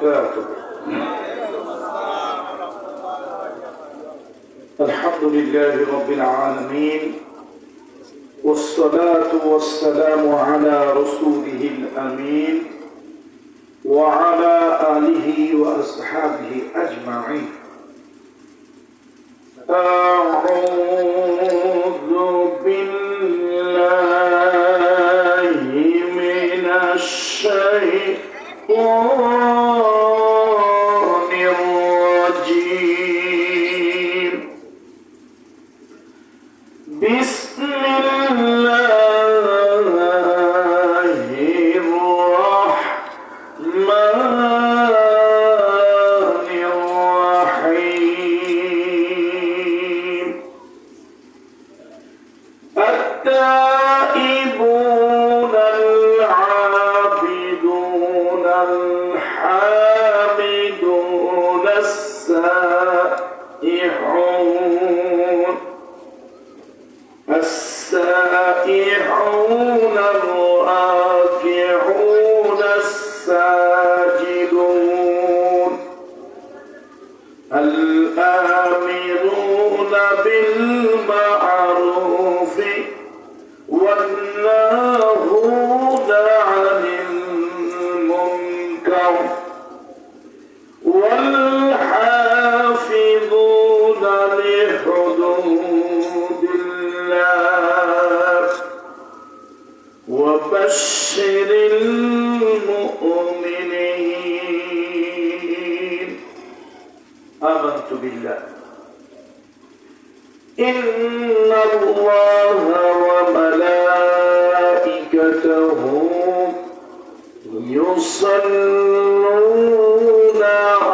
وبركاته. الحمد لله رب العالمين، والصلاة والسلام على رسوله الأمين وعلى آله وأصحابه أجمعين. أعوذ بالله من الشيطان الرجيم. بسم الله الرحمن الرحيم. التائبون العابدون الحامدون السائحون الراكعون الساجدون الآمرون بالمعروف والناهون عن المنكر والحافظون لحدود الله وبشر المؤمنين. آمنت بالله إن الله وملائكته يصلون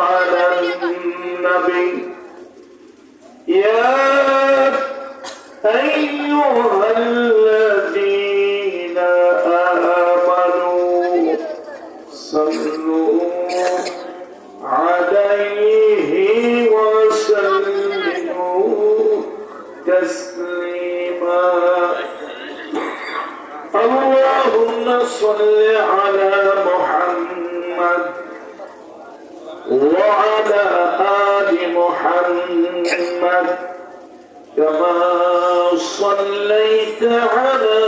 على النبي يا أيها الذين آمنوا صلوا عليه وسلموا تسليما. اللهم صل على محمد وعلى آل محمد كما صليت على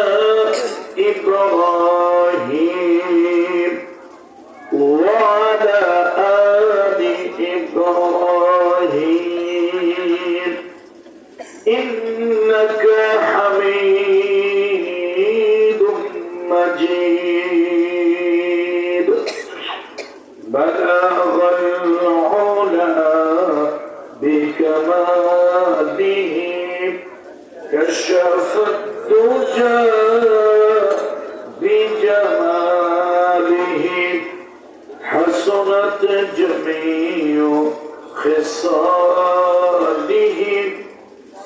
إبراهيم وعلى آل إبراهيم إنك حميد مجيد. بلغ العلا بكماله كشف الدجى بجماله حسنت جميع خصاله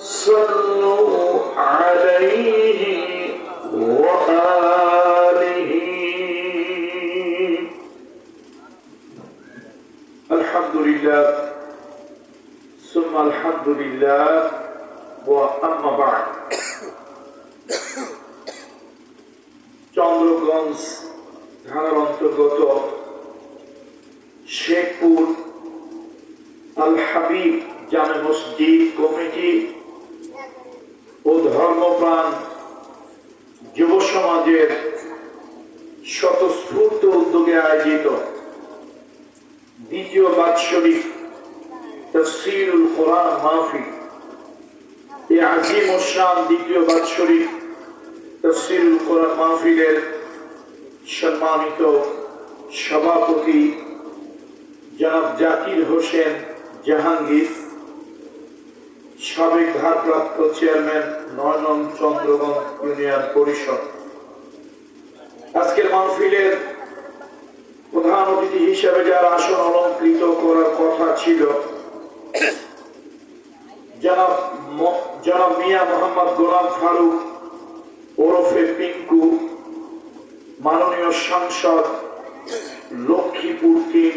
صلوا عليه وآله. الحمد لله ثم الحمد لله وأما بعد. চন্দ্রগঞ্জ থানার অন্তর্গত শেখপুর আল হাবিব জামে মসজিদ কমিটি ও ধর্মপ্রাণ যুব সমাজের স্বতঃস্ফূর্ত উদ্যোগে আয়োজিত দ্বিতীয় বাৎসরিক তাফসীরুল কোরআন মাহফিল, এই আজিম ও শান দ্বিতীয় বাৎসরিক তাফসীরুল কোরআন মাহফিলের সম্মানিত সভাপতি জনাব জাকির হোসেন জাহাঙ্গীর, সাবেক ভারপ্রাপ্ত চেয়ারম্যান ৯ নং চন্দ্রগঞ্জ ইউনিয়ন পরিষদ, আজকের মাহফিলের প্রধান অতিথি হিসেবে যার আসন অলঙ্কৃত করার কথা ছিল জনাব মিয়া মোহাম্মদ গোলাম ফারুক ওরফে পিঙ্কু, মাননীয় সাংসদ লক্ষ্মীপুর ৩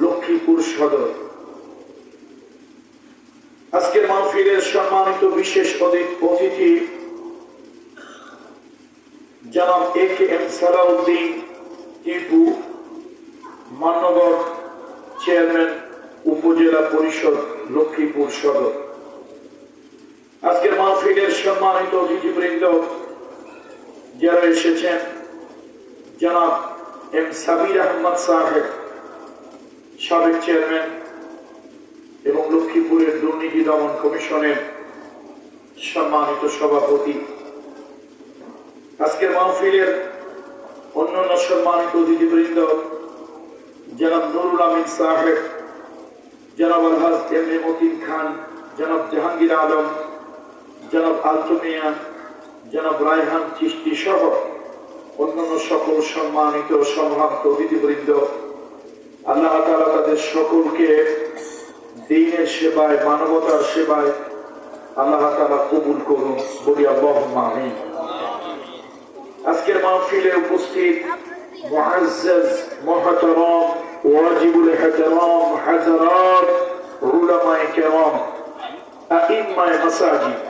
লক্ষ্মীপুর সদর। আজকের মাহফিলের সম্মানিত বিশেষ অতিথি জনাব AK সালাউদ্দিন টিপু, মাননীয় চেয়ারম্যান উপজেলা পরিষদ লক্ষ্মীপুর সদর। আজকের মাহফিলের সম্মানিত অতিথিবৃন্দ যারা এসেছেন, জনাব এম সাবির আহমদ সাহেব, সাবেক চেয়ারম্যান এবং লক্ষ্মীপুরের দুর্নীতি দমন কমিশনের সম্মানিত সভাপতি, আজকের মাহফিলের অন্যান্য সম্মানিত অতিথিবৃন্দ, জনাব নুরুল আমিন সাহেব, জনাব আলহাজ এম এ মতিন খান, জনাব জাহাঙ্গীর আলম, জনাব আলতু মিয়া, জনাব রায়হান চিশতি সহ অন্যান্য সকল সম্মানিত সম্ভ্রান্ত অতিথিবৃন্দ, আল্লাহ তাআলা তাদের সকলকে দ্বীনের সেবায়, মানবতার সেবায় আল্লাহ তাআলা কবুল করুন, বলি আল্লাহুম্মা আমিন। আজকের মাহফিলে উপস্থিত মুআজ্জাজ, মুহতারাম, ওয়াজিবুল ইহতিরাম হাযরাত, উলামায়ে কেরাম, আইম্মায়ে মাসাজিদ,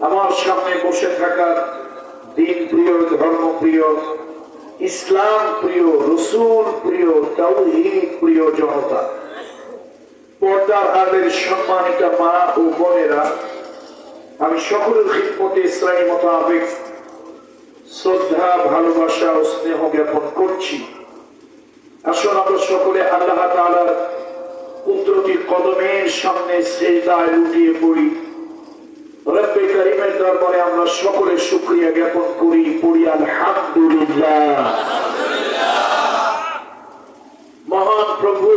আমার সামনে বসে থাকা দিন প্রিয়, ধর্ম প্রিয়, ইসলাম প্রিয়, রাসূল প্রিয়, তাওহীদ প্রিয় জনতা, পর্দার আড়ালের সম্মানিত মা ও বোনেরা, আমি সকলের খিদমতে ইসলামী মোতাবেক শ্রদ্ধা, ভালোবাসা ও স্নেহ জ্ঞাপন করছি। আসুন আমরা সকলে আল্লাহ তাআলার কুদরতি কদমের সামনে সিজদায় লুটিয়ে পড়ি, রব্বে কারীমের দরবারে আমরা সকলে শুকরিয়া জ্ঞাপন করি, পড়ি আলহামদুলিল্লাহ। মহান প্রভু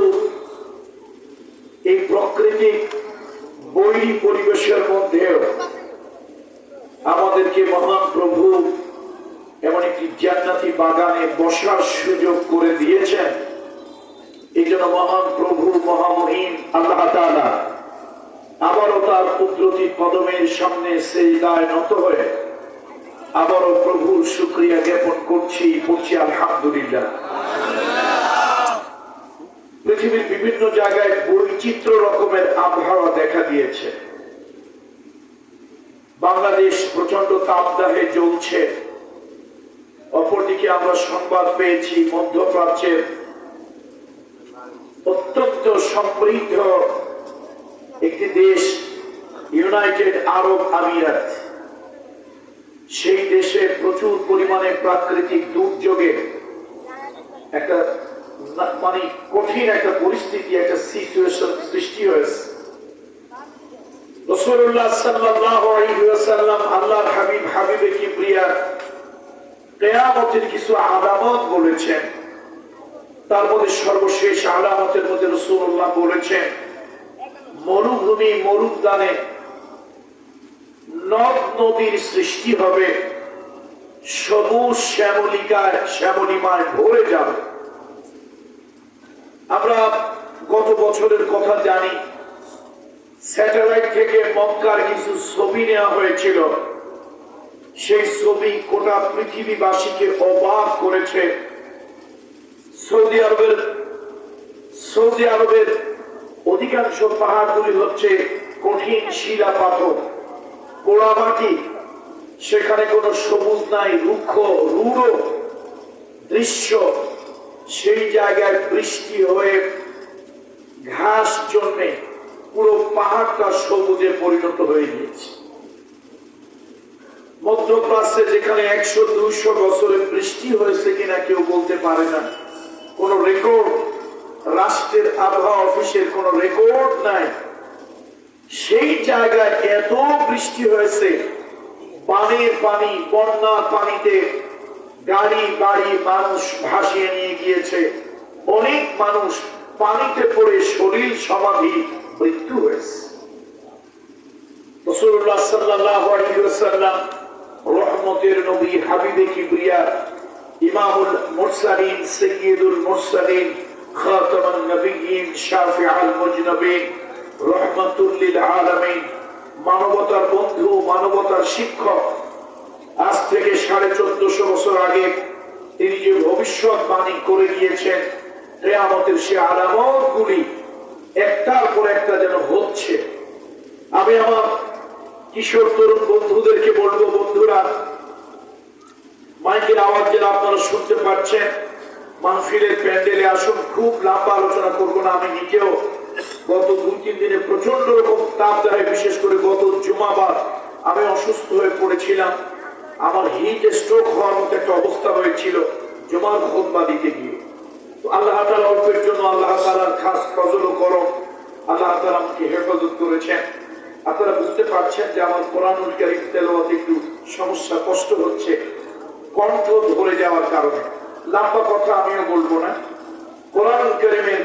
এই প্রাকৃতিক বৈরী পরিবেশের মধ্যেও আমাদেরকে মহান প্রভু এমন একটি জান্নাতি বাগানে বসার সুযোগ করে দিয়েছেন। এই জন্য মহান প্রভু, মহামহিম আল্লাহ তাআলা আবারও তার কুদরতি কদমের সামনে সিজদায় নত হয়ে আবারও প্রভুর শুকরিয়া জ্ঞাপন করছি, পড়ছি আলহামদুলিল্লাহ। পৃথিবীর বিভিন্ন জায়গায় বৈচিত্র্য রকমের আবহাওয়া দেখা দিয়েছে। বাংলাদেশ প্রচন্ড তাপদাহে জ্বলছে, অপরদিকে আমরা সংবাদ পেয়েছি মধ্যপ্রাচ্যের অত্যন্ত সমৃদ্ধ একটি দেশ ইউনাইটেড আরব আমিরাত, সেই দেশে প্রচুর পরিমাণে প্রাকৃতিক দুর্যোগে একটা মানে কঠিন একটা পরিস্থিতি, একটা সিচুয়েশন সৃষ্টি হয়েছে। রাসূলুল্লাহ সাল্লাল্লাহু আলাইহি ওয়াসাল্লাম, আল্লাহর হাবিব, হাবিবে কিবরিয়া কিয়ামতের কিছু আলামত বলেছেন। তার মধ্যে সর্বশেষ আলামতের মধ্যে রাসূলুল্লাহ বলেছেন, মরুভূমি, মরুদ্যানে নদ নদীর সৃষ্টি হবে, সবুজ শ্যামলিকায়, শ্যামলিমায় ভরে যাবে। আমরা গত বছরের কথা জানি, স্যাটেলাইট থেকে মক্কার কিছু ছবি নেওয়া হয়েছিল। সেই ছবি গোটা পৃথিবীবাসীকে অবাক করেছে। সৌদি আরবের অধিকাংশ পাহাড়গুলি হচ্ছে কঠিন শিলা পাথর, পোড়ামাটি, সেখানে কোনো সবুজ নাই, রুক্ষ রূঢ় দৃশ্য। সেই জায়গায় বৃষ্টি হয়ে ঘাস জন্মে পুরো পাহাড়টা সবুজে পরিণত হয়ে গিয়েছে। মধ্যপ্রাচ্যে যেখানে 100-200 বছরের বৃষ্টি হয়েছে কিনা কেউ বলতে পারে না, কোন রেকর্ড, রাষ্ট্রের আবহাওয়া অফিসের কোন রেকর্ড নাই। সেই জায়গায় এত বৃষ্টি হয়েছে, পানির পানি, বন্যার পানিতে গাড়ি বাড়ি মানুষ ভাসিয়ে নিয়ে গিয়েছে। অনেক মানুষ পানিতে পড়ে শরীর সমাধি মৃত্যু হয়েছে। রাসূলুল্লাহ সাল্লাল্লাহু আলাইহি ওয়াসাল্লাম, রহমতের নবী, হাবিবে কিবরিয়া, ইমামুল মুরসালিন, সাইয়্যিদুল মুরসালিন, খাতামুন নবিয়্যিন, শাফিউল মুজনাবিন, রাহমাতুল লিল আলামিন, মানবতার বন্ধু, মানবতার শিক্ষক, আজ থেকে 1450 বছর আগে তিনি যে ভবিষ্যৎবাণী করে গিয়েছেন, কিয়ামতের সে আলামতগুলি একটার পর একটা যেন হচ্ছে। আমি আমার কিশোর তরুণ বন্ধুদেরকে বলবো, বন্ধুরা, মাইকের আওয়াজ যেন আপনারা শুনতে পাচ্ছেন, মাহফিলের প্যান্ডেলে আসুন। খুব লম্বা আলোচনা করবো না। আমি নিজেও গত 2-3 দিনে প্রচন্ড রকম তাপ দেয়, বিশেষ করে গত জুমাবার আমি অসুস্থ হয়ে পড়েছিলাম। আমার হিট স্ট্রোক হওয়ার মতো একটা অবস্থা হয়েছিল জুমার খুতবা দিতে গিয়ে। তো আল্লাহ তাআলা অল্পের জন্য আল্লাহ তাআলার খাস ফজল ও করম, আল্লাহ তাআলা আমাকে হেফাজত করেছেন। আপনারা বুঝতে পারছেন যে আমার কোরআনুল কারীম তেলাওয়াতে একটু সমস্যা, কষ্ট হচ্ছে কণ্ঠ ধরে যাওয়ার কারণে। লম্বা কথা আমিও বলবো না। কোরআনুল কারীমের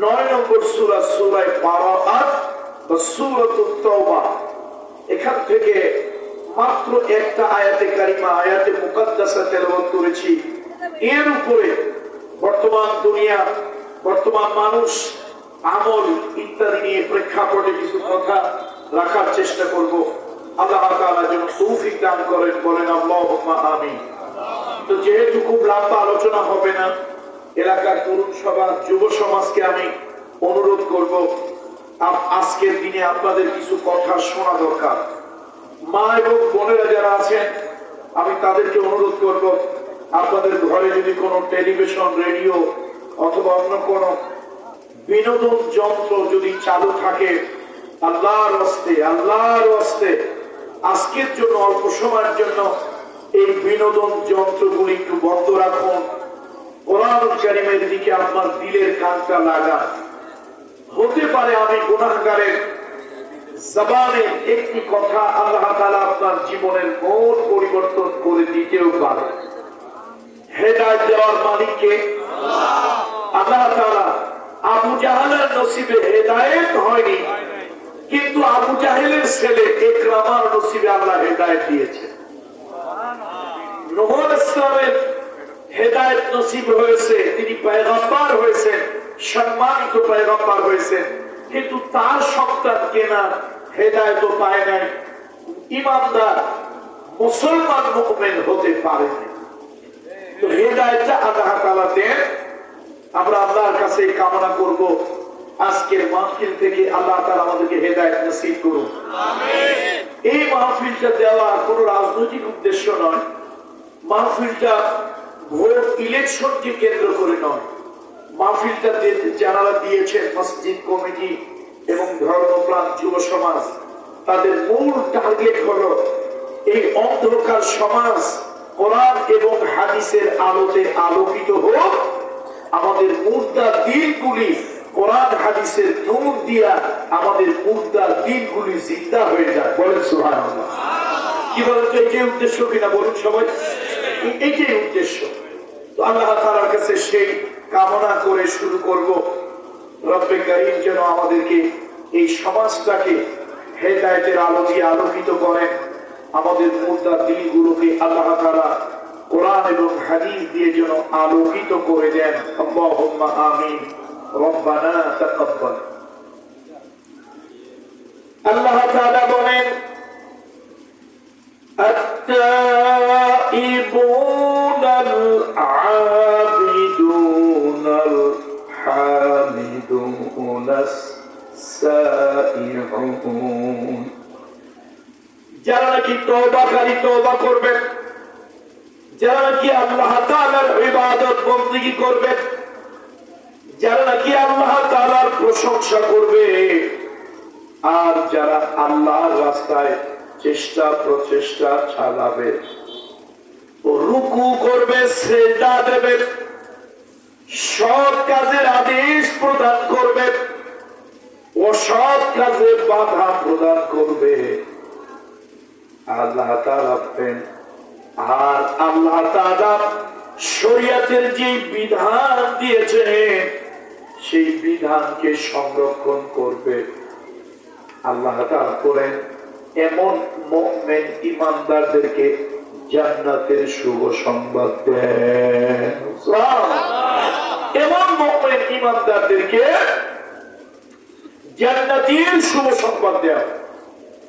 9 নম্বর সূরা, সূরা বারাআত বা সূরাতুত তাওবা, এখান থেকে মাত্র একটা আয়াতে কারিমা, আয়াতে মুকাদ্দাসা তেলাওয়াত করেছি। এর উপরে বর্তমান দুনিয়া, বর্তমান মানুষ, আমল ইত্যাদি নিয়ে প্রেক্ষাপটে কিছু কথা রাখার চেষ্টা করব। আল্লাহ তাআলা যেন তৌফিক দান করেন, বলেন আল্লাহুম্মা আমিন। তো যেহেতু খুব লম্বা আলোচনা হবে না, এলাকার তরুণ সভা, যুব সমাজকে আমি অনুরোধ করব, আজকের দিনে আপনাদের কিছু কথা শোনা দরকার। মা এবং বোনেরা যারা আছেন, আমি তাদেরকে অনুরোধ করব, আপনাদের ঘরে যদি কোনো টেলিভিশন, রেডিও অথবা অন্য কোনো বিনোদন যন্ত্র যদি চালু থাকে, আল্লাহর রাস্তে আজকের জন্য, অল্প সময়ের জন্য এই বিনোদন যন্ত্রগুলি একটু বন্ধ রাখুন। কোরআনুল কারীমের দিকে আপনার দিলের কানটা লাগান। হতে পারে আমি গুনাহগারের জবানের একটি কথা আল্লাহ তাআলা আপনার জীবনের মোড় পরিবর্তন করে দিতেও পারে। হেদায়েত দেওয়ার মালিককে আল্লাহ তাআলা। আবু জাহেলের নসিবে হেদায়েত হয়নি, কিন্তু আবু জাহেলের ছেলে ইকরামার নসিবে আল্লাহ হেদায়েত দিয়েছে। নূহ আলাইহিস সালামের হেদায়েত নসিব হয়েছে, তিনি পয়গম্বর হয়েছেন, সম্মানিত পয়গম্বর হয়েছেন, কিন্তু তার সন্তান কেনা হেদায়েত পায় নাই, ইমানদার মুসলমান মুমিন হতে পারেনি। তো হেদায়েতটা আল্লাহ তাআলা দেন। আমরা আল্লাহর কাছে কামনা করব, আজকের মাহফিল থেকে আল্লাহ তাআলা আমাদেরকে হেদায়েত নসিব করুন, আমিন। এই মাহফিলটা দেওয়া কোনো রাজনৈতিক উদ্দেশ্য নয়, মাহফিলটা ভোট ইলেকশনকে কেন্দ্র করে নয়। মাহফিলটা যারা দিয়েছেন মসজিদ কমিটি এবং ধর্মপ্রাণ যুব সমাজ, তাদের মূল টার্গেট হলো এই অন্ধকার সমাজ কোরআন এবং হাদিসের আলোতে আলোকিত হোক, আমাদের মুর্দার দিনগুলি কোরআন হাদিসের নূর দিয়া আমাদের মুর্দার দিনগুলি জিন্দা হয়ে যায়। বলেন সুবহানাল্লাহ। কি বলেন? এই উদ্দেশ্য কিনা বলুন সবাই, এইটাই উদ্দেশ্য। তো আল্লাহ তাআলার কাছে সেই কামনা করে শুরু করব, রব্বে কারীম যেন আমাদেরকে এই সমাজটাকে হেদায়েতের আলো দিয়ে আলোকিত করেন, আমাদের মুর্দার দিলগুলোকে আল্লাহ তাআলা কোরআন এবং হাদিস দিয়ে যেন আলোকিত করে দেন। আল্লাহুম্মা আমিন। রব্বানা তাকাব্বাল। আল্লাহ তাআলা বলেন, আত-তাইবুনাল আবিদুনাল হামিদুনাস সাইউন। যারা নাকি তওবাকারী তওবা করবেন, যারা নাকি আল্লাহ তাআলার ইবাদত বندگی করবেন, যারা নাকি আল্লাহ তাআলার প্রশংসা করবে, আর যারা আল্লাহর রাস্তায় চেষ্টা প্রচেষ্টা চালাবে, রুকু করবে, সিজদা দেবে, সৎ কাজের আদেশ প্রদান করবে, অসৎ কাজে বাধা প্রদান করবে, আল্লাহ তাআলা পেন। আর আল্লাহ তাআলা শরীয়তের যে বিধান দিয়েছেন সেই বিধানকে সংরক্ষণ করবে। আল্লাহ তাআলা বলেন, এমন মুমিন ঈমানদারদেরকে জান্নাতের শুভ সংবাদ দেন। এমন মুমিন ঈমানদারদেরকে জান্নাতের শুভ সংবাদ দেন।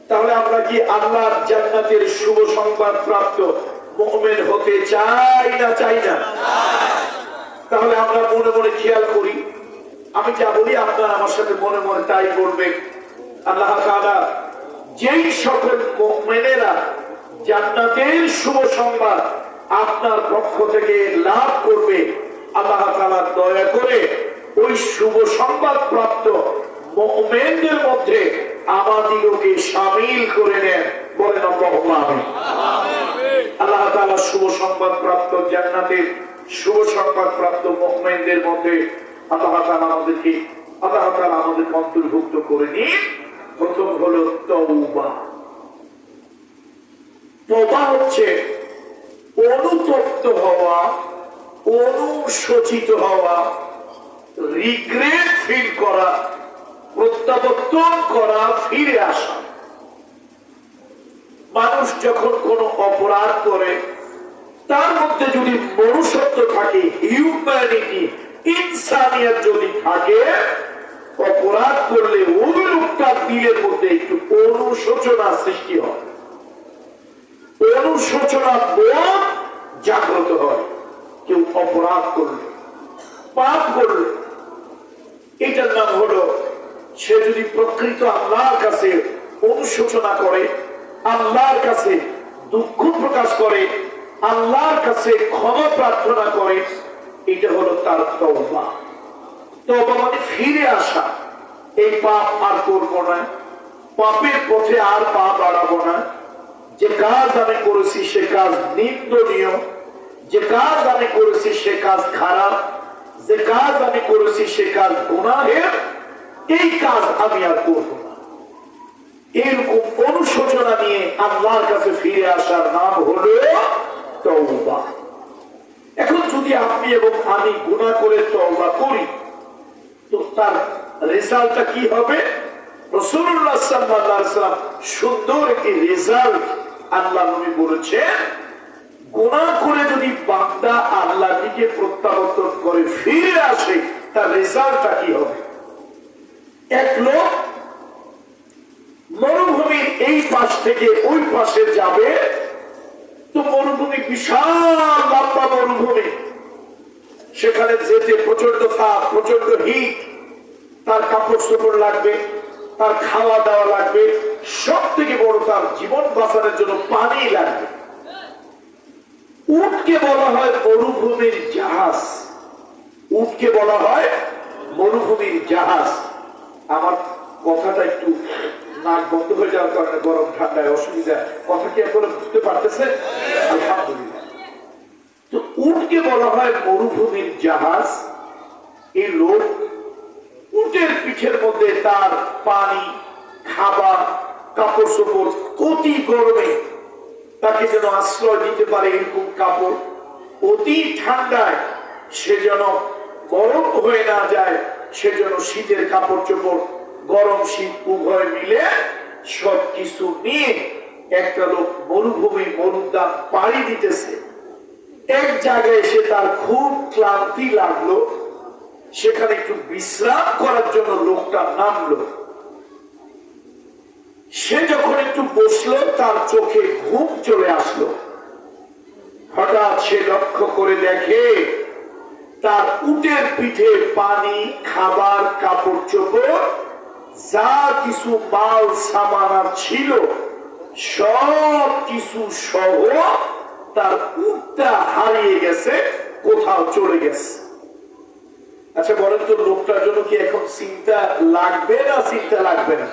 তাহলে আমরা কি আল্লাহর জান্নাতের শুভ সংবাদ প্রাপ্ত মুমিন হতে চাই না চাই না? তাহলে আমরা মনে মনে খেয়াল করি, আমি যা বলি আপনারা আমার সাথে মনে মনে তাই করবেন। আল্লাহ তাআলা যেই সকল মুমিনেরা জান্নাতের শুভ সংবাদ আপনার পক্ষ থেকে লাভ করবে, আল্লাহ তাআলা দয়া করে ওই শুভ সংবাদ প্রাপ্ত মুমিনদের মধ্যে আমাদিগকে শামিল করে নেন, বলেন আল্লাহুম্মা আমিন। আল্লাহ তাআলা শুভ সংবাদ প্রাপ্ত জান্নাতের শুভ সংবাদ প্রাপ্ত মুমিনদের মধ্যে আল্লাহ তাআলা আমাদেরকে অন্তর্ভুক্ত করে নিন। প্রথম হলো তওবা। তওবা হচ্ছে অনুতপ্ত হওয়া, অনুশোচিত হওয়া, রিগ্রেট ফিল করা, প্রত্যাবর্তন করা, ফিরে আসা। মানুষ যখন কোন অপরাধ করে তার মধ্যে যদি মনুষ্যত্ব থাকে, হিউম্যানিটি, ইনসানিয়ত যদি থাকে, অপরাধ করলে ওই লোকটার দিলের মধ্যে একটু অনুশোচনা সৃষ্টি হয়, অনুশোচনা বোধ জাগ্রত হয়। কেউ অপরাধ করলে, পাপ করলে, এটার নাম হলো সে যদি প্রকৃত আল্লাহর কাছে অনুশোচনা করে, আল্লাহর কাছে দুঃখ প্রকাশ করে, আল্লাহর কাছে ক্ষমা প্রার্থনা করে, এটা হলো তার তওবা। তওবা মানে ফিরে আসা, এই পাপ আর করবো না, পাপের পথে আর পা বাড়াবো না, যে কাজ আমি করেছি সে কাজ নিন্দনীয়, যে কাজ আমি করেছি সে কাজ খারাপ, যে কাজ আমি করেছি সে কাজ গুনাহের, এই কাজ আমি আর করবো না। এরকম অনুশোচনা নিয়ে আল্লাহর কাছে ফিরে আসার নাম হলো তওবা। এখন যদি আপনি এবং আমি গুনাহ করে তওবা করি তো তার রেজাল্টটা কি হবে? রাসূলুল্লাহ সাল্লাল্লাহু আলাইহি ওয়াসাল্লাম সুন্দর একটি রেজাল্ট আল্লাহ নবী বলেছেন, গুনাহ করে যদি বান্দা আল্লাহর দিকে প্রত্যাবর্তন করে ফিরে আসে তার রেজাল্টটা কি হবে? এক লোক মরুভূমির এই পাশ থেকে ওই পাশে যাবে, তো মরুভূমি বিশাল লম্বা মরুভূমি, সেখানে যেতে প্রচন্ড তাপ, প্রচন্ড হিট, তার কাপড় চোপড় লাগবে, তার খাওয়া দাওয়া লাগবে, সব থেকে বড় তার জীবন বাঁচানোর জন্য পানি লাগবে। উটকে বলা হয় মরুভূমির জাহাজ, উটকে বলা হয় মরুভূমির জাহাজ। আমার কথাটা একটু নাক বন্ধ হয়ে যাওয়ার কারণে গরম ঠান্ডায় অসুবিধা, কথা কি এখন বুঝতে পারতেছেন? আলহামদুলিল্লাহ। তো উটকে বলা হয় মরুভূমির জাহাজ। এই লোক উটের পিঠের মধ্যে তার পানি, খাবার, কাপড় চোপড়, অতি গরমে তাকে যেন আশ্রয় দিতে পারে এরকম কাপড়, অতি ঠান্ডায় সে যেন গরম হয়ে না যায় সেজন্য শীতের কাপড় চোপড়, গরম শীত উভয় মিলে সবকিছু নিয়ে একটা লোক মরুভূমি মরুদ্যান পাড়ি দিতেছে। এক জায়গায় এসে তার খুব ক্লান্তি লাগলো, সেখানে একটু বিশ্রাম করার জন্য লোকটা নামলো। সে যখন একটু বসলো তার চোখে ঘুম চলে আসলো। হঠাৎ সে লক্ষ্য করে দেখে তার উটের পিঠে পানি, খাবার, কাপড় চোপড়, যা কিছু মাল সামানা ছিল সব কিছু সহ তার উটটা হারিয়ে গেছে, কোথাও চলে গেছে। আচ্ছা বলেন তো, লোকটার জন্য কি এখন চিন্তা লাগবে না চিন্তা লাগবে না?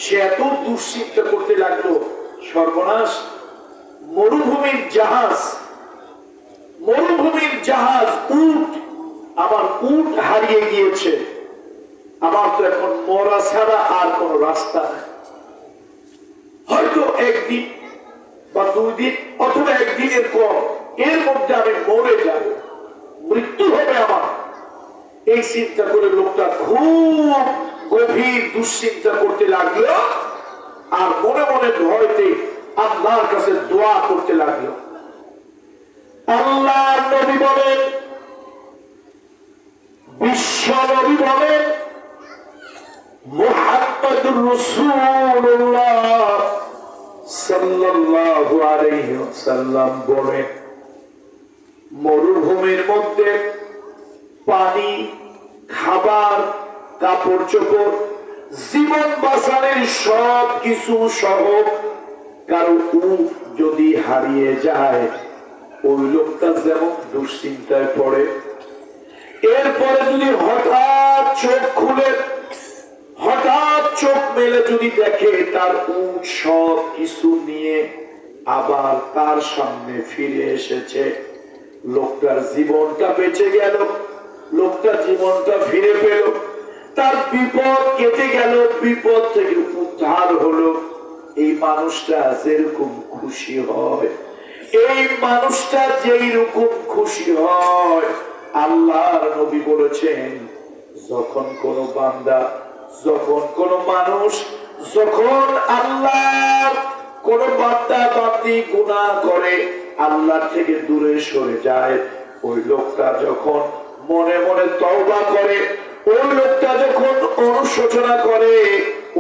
সে এত দুশ্চিন্তা করতে লাগলো, সর্বনাশ, মরুভূমির জাহাজ, মরুভূমির জাহাজ উট, আমার উট হারিয়ে গিয়েছে, আমার তো এখন মরা ছাড়া আর কোন রাস্তা নেই। হয়তো একদিন বা 2 দিন অথবা একদিনের কম, এর মধ্যে আমি মরে যাব, মৃত্যু হবে আমার। এই চিন্তা করে লোকটা খুব গভীর দুশ্চিন্তা করতে লাগলো, আর মনে মনে ভয়তে আল্লাহর কাছে দোয়া করতে লাগলো। আল্লাহ নবী বলেন, বিশ্ব নবী বলেন, মুহাম্মদুর রাসূলুল্লাহ সাল্লাল্লাহু আলাইহি ওয়াসাল্লাম বলেন, মরুভূমির মধ্যে পানি, খাবার, কাপড় চোপড়, জীবন বাঁচানোর সব কিছু সহ কারো উট যদি হারিয়ে যায়, ওই লোকটা যেমন দুশ্চিন্তায় পড়ে, এরপরে যদি হঠাৎ চোখ খুলে, হঠাৎ চোখ মেলে যদি দেখে তার উট সব কিছু নিয়ে আবার তার সামনে ফিরে এসেছে, লোকটার জীবনটা বেঁচে গেল, লোকটা জীবনটা ফিরে পেল, তার বিপদ কেটে গেল, বিপদ থেকে উদ্ধার হলো। এই মানুষটা যেরকম খুশি হয়, এই মানুষটা যেই রকম খুশি হয়, আল্লাহর নবী বলেছেন যখন কোন বান্দা, যখন কোন মানুষ, যখন আল্লাহ কোন বান্দা বান্দি গুনাহ করে আল্লাহ থেকে দূরে সরে যায়, ওই লোকটা যখন মনে মনে তওবা করে, ওই লোকটা যখন অনুশোচনা করে,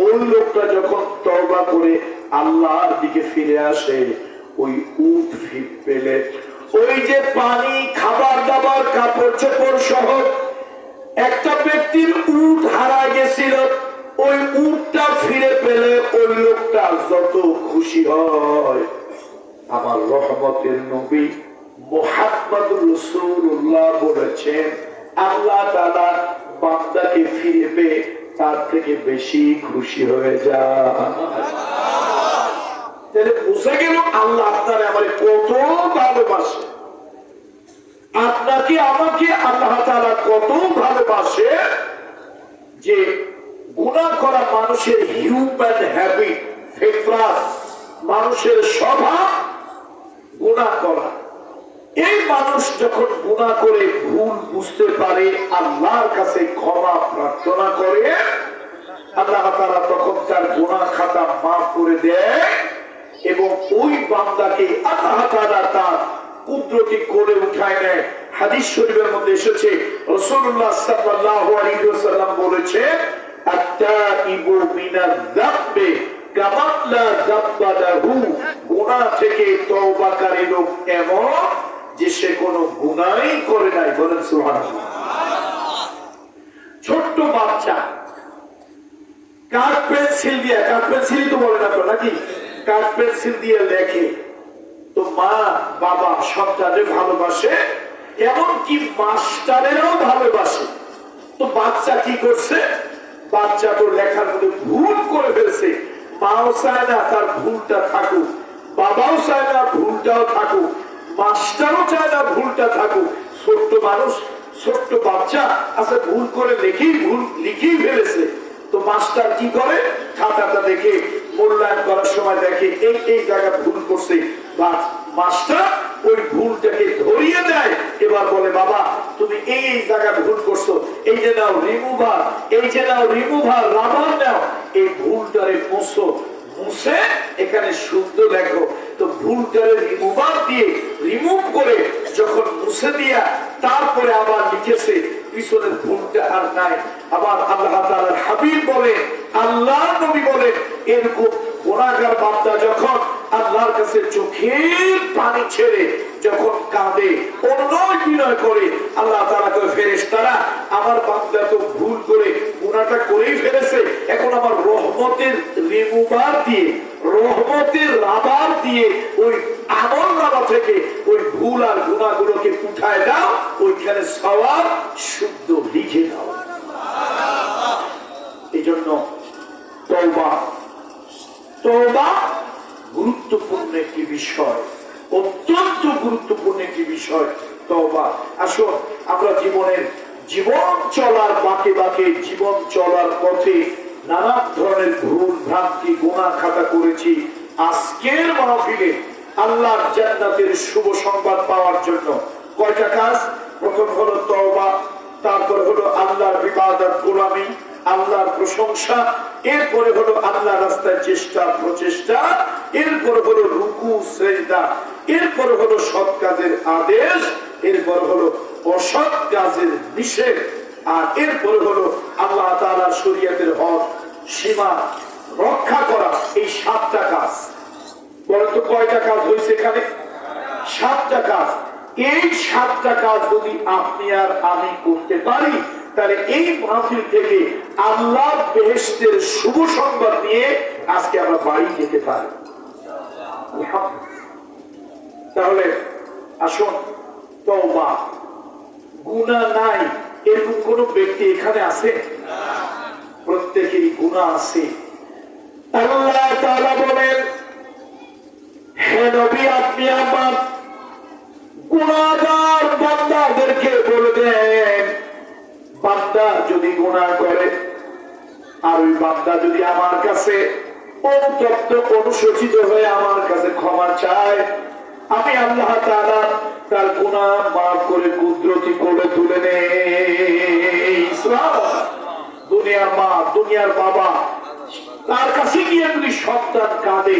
ওই লোকটা যখন তওবা করে আল্লাহর দিকে ফিরে আসে, ওই উট ফিট পেলে, ওই যে পানি, খাবার দাবার, কাপড় চোপড় সহ একটা ব্যক্তির উট হারা গেছিল, ওই উটটা ফিরে পেলে ওই লোকটা যত খুশি হয়। আমার রহমতের নবী মুহাম্মদুর রাসূলুল্লাহ বলেছেন আল্লাহ তাআলা বান্দাকে ফিরে পেয়ে তার থেকে বেশি খুশি হয়ে যায়। তাহলে বুঝে গেল আল্লাহ আপনার আমার কত ভালোবাসে, আপনাকে আমাকে আল্লাহ তাআলা কত ভালোবাসে, যে গুনাহ করা মানুষের হিউম্যান হ্যাবিট, ফিতরাত, মানুষের স্বভাব গুনাহ করা। এই মানুষ যখন গুনাহ করে ভুল বুঝতে পারে, আল্লাহর কাছে ক্ষমা প্রার্থনা করে, আল্লাহ তাআলা তখন তার গুনাহ খাতা মাফ করে দেয় এবং ওই বান্দাকে আল্লাহ তাআলা তার কুদরতি কোলে উঠায় নেয়। হাদিস শরীফের মধ্যে এসেছে রাসূলুল্লাহ সাল্লাল্লাহু আলাইহি ওয়াসাল্লাম বলেছেন আত-তাইবু মিনায-যামবি কামান লা যামবা লাহু, গুনাহ থেকে তওবাকারী লোক এমন যে সে কোনো গুনাহই করে নাই। বলেন সুবহানাল্লাহ। ছোট্ট বাচ্চা কাঠ পেন্সিল দিয়ে, কাঠ পেন্সিলই তো বলে না তো নাকি, কাঠ পেন্সিল দিয়ে লেখে, তো মা বাবা সন্তানের ভালোবাসে, এমনকি মাস্টারেরাও ভালোবাসে। তো বাচ্চা কি করছে, বাচ্চা তো লেখার মধ্যে ভুল করে ফেলছে, মাও চায় না তার ভুলটা থাকুক, বাবাও চায় না ভুলটাও থাকুক, মাস্টারও চায় না ভুলটা থাকুক। ছোট্ট মানুষ, ছোট্ট বাচ্চা আছে, ভুল করে লিখেই ফেলেছে। তো মাস্টার কি করে, খাতাটা দেখে মূল্যায়ন করার সময় দেখে এই জায়গা ভুল করছে, বা মাস্টার ওই ভুলটাকে ধরিয়ে দেয়, এবার বলে বাবা তুমি এই জায়গা ভুল করছো, এই যে নাও রিমুভার, এই যে নাও রিমুভার, রাবার নাও, এই ভুলটারে মুছো, মুছে এখানে শুদ্ধ লেখো। তো ভুলটারে রিমুভার দিয়ে রিমুভ করে যখন মুছে দিয়া তারপরে আবার লিখেছে, পিছনের ভুলটা আর নাই। আবার আল্লাহ তাআলার হাবিব বলে, আল্লাহর নবী বলে, এরকম গুনাহগার বান্দা যখন আল্লাহর কাছে চোখের পানি ছেড়ে যখন কাঁদে, অনুনয় বিনয় করে, আল্লাহ তাআলা কয় ফেরেশতারা আমার বান্দা তো ভুল করে গুনাহটা করেই ফেলেছে, এখন আমার রহমতের রিমুভার দিয়ে, রহমতের রাবার দিয়ে ওই আমল নামা থেকে ওই ভুল আর গুনাহগুলোকে উঠায় দাও, ওইখানে সওয়াব শুদ্ধ লিখে দাও। এই জন্য তওবা, তওবা গুরুত্বপূর্ণ একটি বিষয়, অত্যন্ত গুরুত্বপূর্ণ একটি বিষয় তওবা। আসুন আমরা জীবন চলার বাঁকে বাঁকে, জীবন চলার পথে নানা ধরনের ভুল ভ্রান্তি গুনাহ খাতা করেছি। আজকের মাহফিলে আল্লাহর জান্নাতের শুভ সংবাদ পাওয়ার জন্য কয়টা কাজ? প্রথম হলো তওবা, তারপর হলো আল্লাহর ইবাদত, গোলামি, আল্লাহর প্রশংসা, এরপরে হলো আল্লাহর রাস্তায় চেষ্টা প্রচেষ্টা, এরপরে হলো রুকু সিজদা, এরপরে হলো সৎ কাজের আদেশ, এরপর হলো অসৎ কাজের নিষেধ, আর এরপরে হলো আল্লাহ তাআলার শরীয়তের হক সীমা রক্ষা করা। এই 7টা কাজ। বলেন তো কয়টা কাজ হয়েছে এখানে? 7টা কাজ। এই 7টা কাজ যদি আপনি আর আমি করতে পারি, তাহলে এই মাহফিল থেকে আল্লাহ বেহেশতের শুভ সংবাদ নিয়ে আজকে আমরা বাড়ি যেতে পারি। তাহলে আসুন তওবা, গুনাহ নাই এরকম কোন ব্যক্তি এখানে আছে? প্রত্যেকেরই গুনাহ আছে। আল্লাহ তাআলা বলেন, হে নবী আপনি আমার গুনাহগার বান্দাদেরকে বলে দেন, বান্দা যদি গুনাহ করে আর ওই বান্দা যদি আমার কাছে অনুতপ্ত অনুশোচিত হয়ে আমার কাছে ক্ষমা চায়, আমি আল্লাহ তাআলা তার গুনাহ মাফ করে কুদরতি করে তুলে নেই। দুনিয়ার মা, দুনিয়ার বাবা, তার কাছে গিয়ে যদি সন্তান কাঁদে,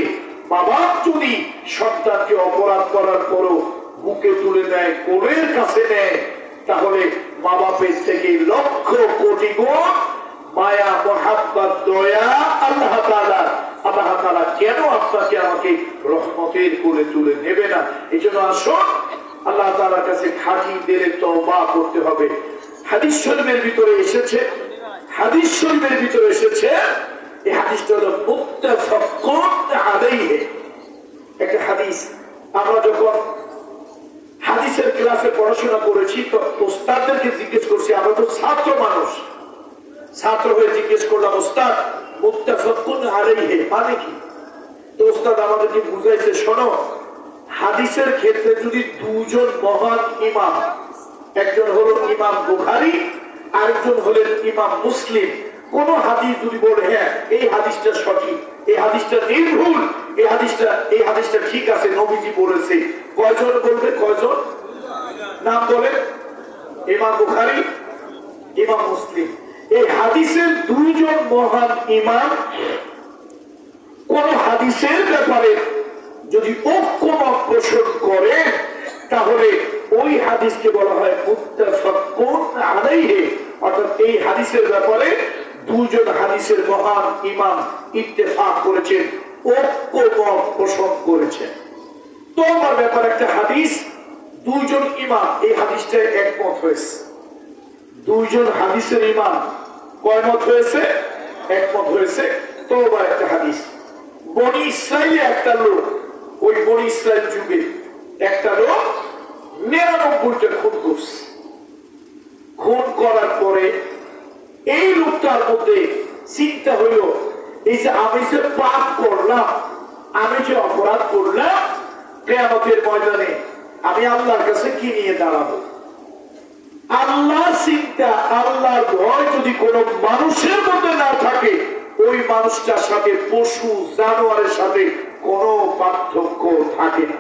বাবা যদি সন্তানকে অপরাধ করার পরও বুকে তুলে নেয়, কোলের কাছে নেয়, তাহলে মা বাপের থেকে লক্ষ কোটি গুণ মায়া, মহাব্বত, দয়া আল্লাহ তাআলা কেন আপনাকে আমাকে রহমতের কোলে তুলে নেবে না? এই জন্য আসুন আল্লাহ তাআলার কাছে খাঁটি দিলে তওবা করতে হবে। হাদিস শরীফের ভিতরে এসেছে, এই হাদিসটা হলো মুত্তাফাকুন আলাইহি একটা হাদিস। আমরা যখন হাদিসের ক্লাসে পড়াশোনা করেছি তো ওস্তাদদেরকে জিজ্ঞেস করছি, আমরা তো ছাত্র মানুষ, ছাত্র হয়ে জিজ্ঞেস করলাম, ওস্তাদ মুত্তাফাকুন আলাইহি মানে কি? তো ওস্তাদ আমাদেরকে বুঝাইছে, শোনো, হাদিসের ক্ষেত্রে যদি দুজন মহান ইমাম, একজন হলো ইমাম বুখারী, আরেকজন হলেন ইমাম মুসলিম, কোন হাদিস যদি বলে হ্যাঁ এই হাদিসটা সঠিক, এই হাদিসটা নির্ভুল, এই হাদিসটা ঠিক আছে, নবীজি বলেছে, কয়জন বলবে? কয়জন নাম বলে? ইমাম বুখারী, ইমাম মুসলিম। এই হাদিসের দুইজন মহান ইমাম কোন হাদিসের ব্যাপারে যদি ঐক্যমত পোষণ করে, তাহলে ওই হাদিসকে বলা হয় মুত্তাফাকুন আলাইহি, অর্থাৎ এই হাদিসের ব্যাপারে দুজন হাদিসের মহান ইমাম ইত্তেফাক করেছেন, ঐক্যমত পোষণ করেছেন। তওবার ব্যাপারে একটা হাদিস, দুইজন ইমাম এই হাদিসটায় একমত হয়েছে। দুইজন হাদিসের ইমাম কয়মত হয়েছে? একমত হয়েছে। তওবার একটা হাদিস, বনি ইসরাইলে একটা লোক, ওই বনি ইসরাইল যুগে একটা লোক 99টা খুন করছে। খুন করার পরে এই লোকটার মধ্যে চিন্তা হইল, এই যে আমি যে পাপ করলাম, আমি যে অপরাধ করলাম, কিয়ামতের ময়দানে আমি আল্লাহর কাছে কি নিয়ে দাঁড়াবো? আল্লাহ চিন্তা, আল্লাহর ভয় যদি কোনো মানুষের মধ্যে না থাকে, ওই মানুষটার সাথে পশু জানোয়ারের সাথে কোনো পার্থক্য থাকে না।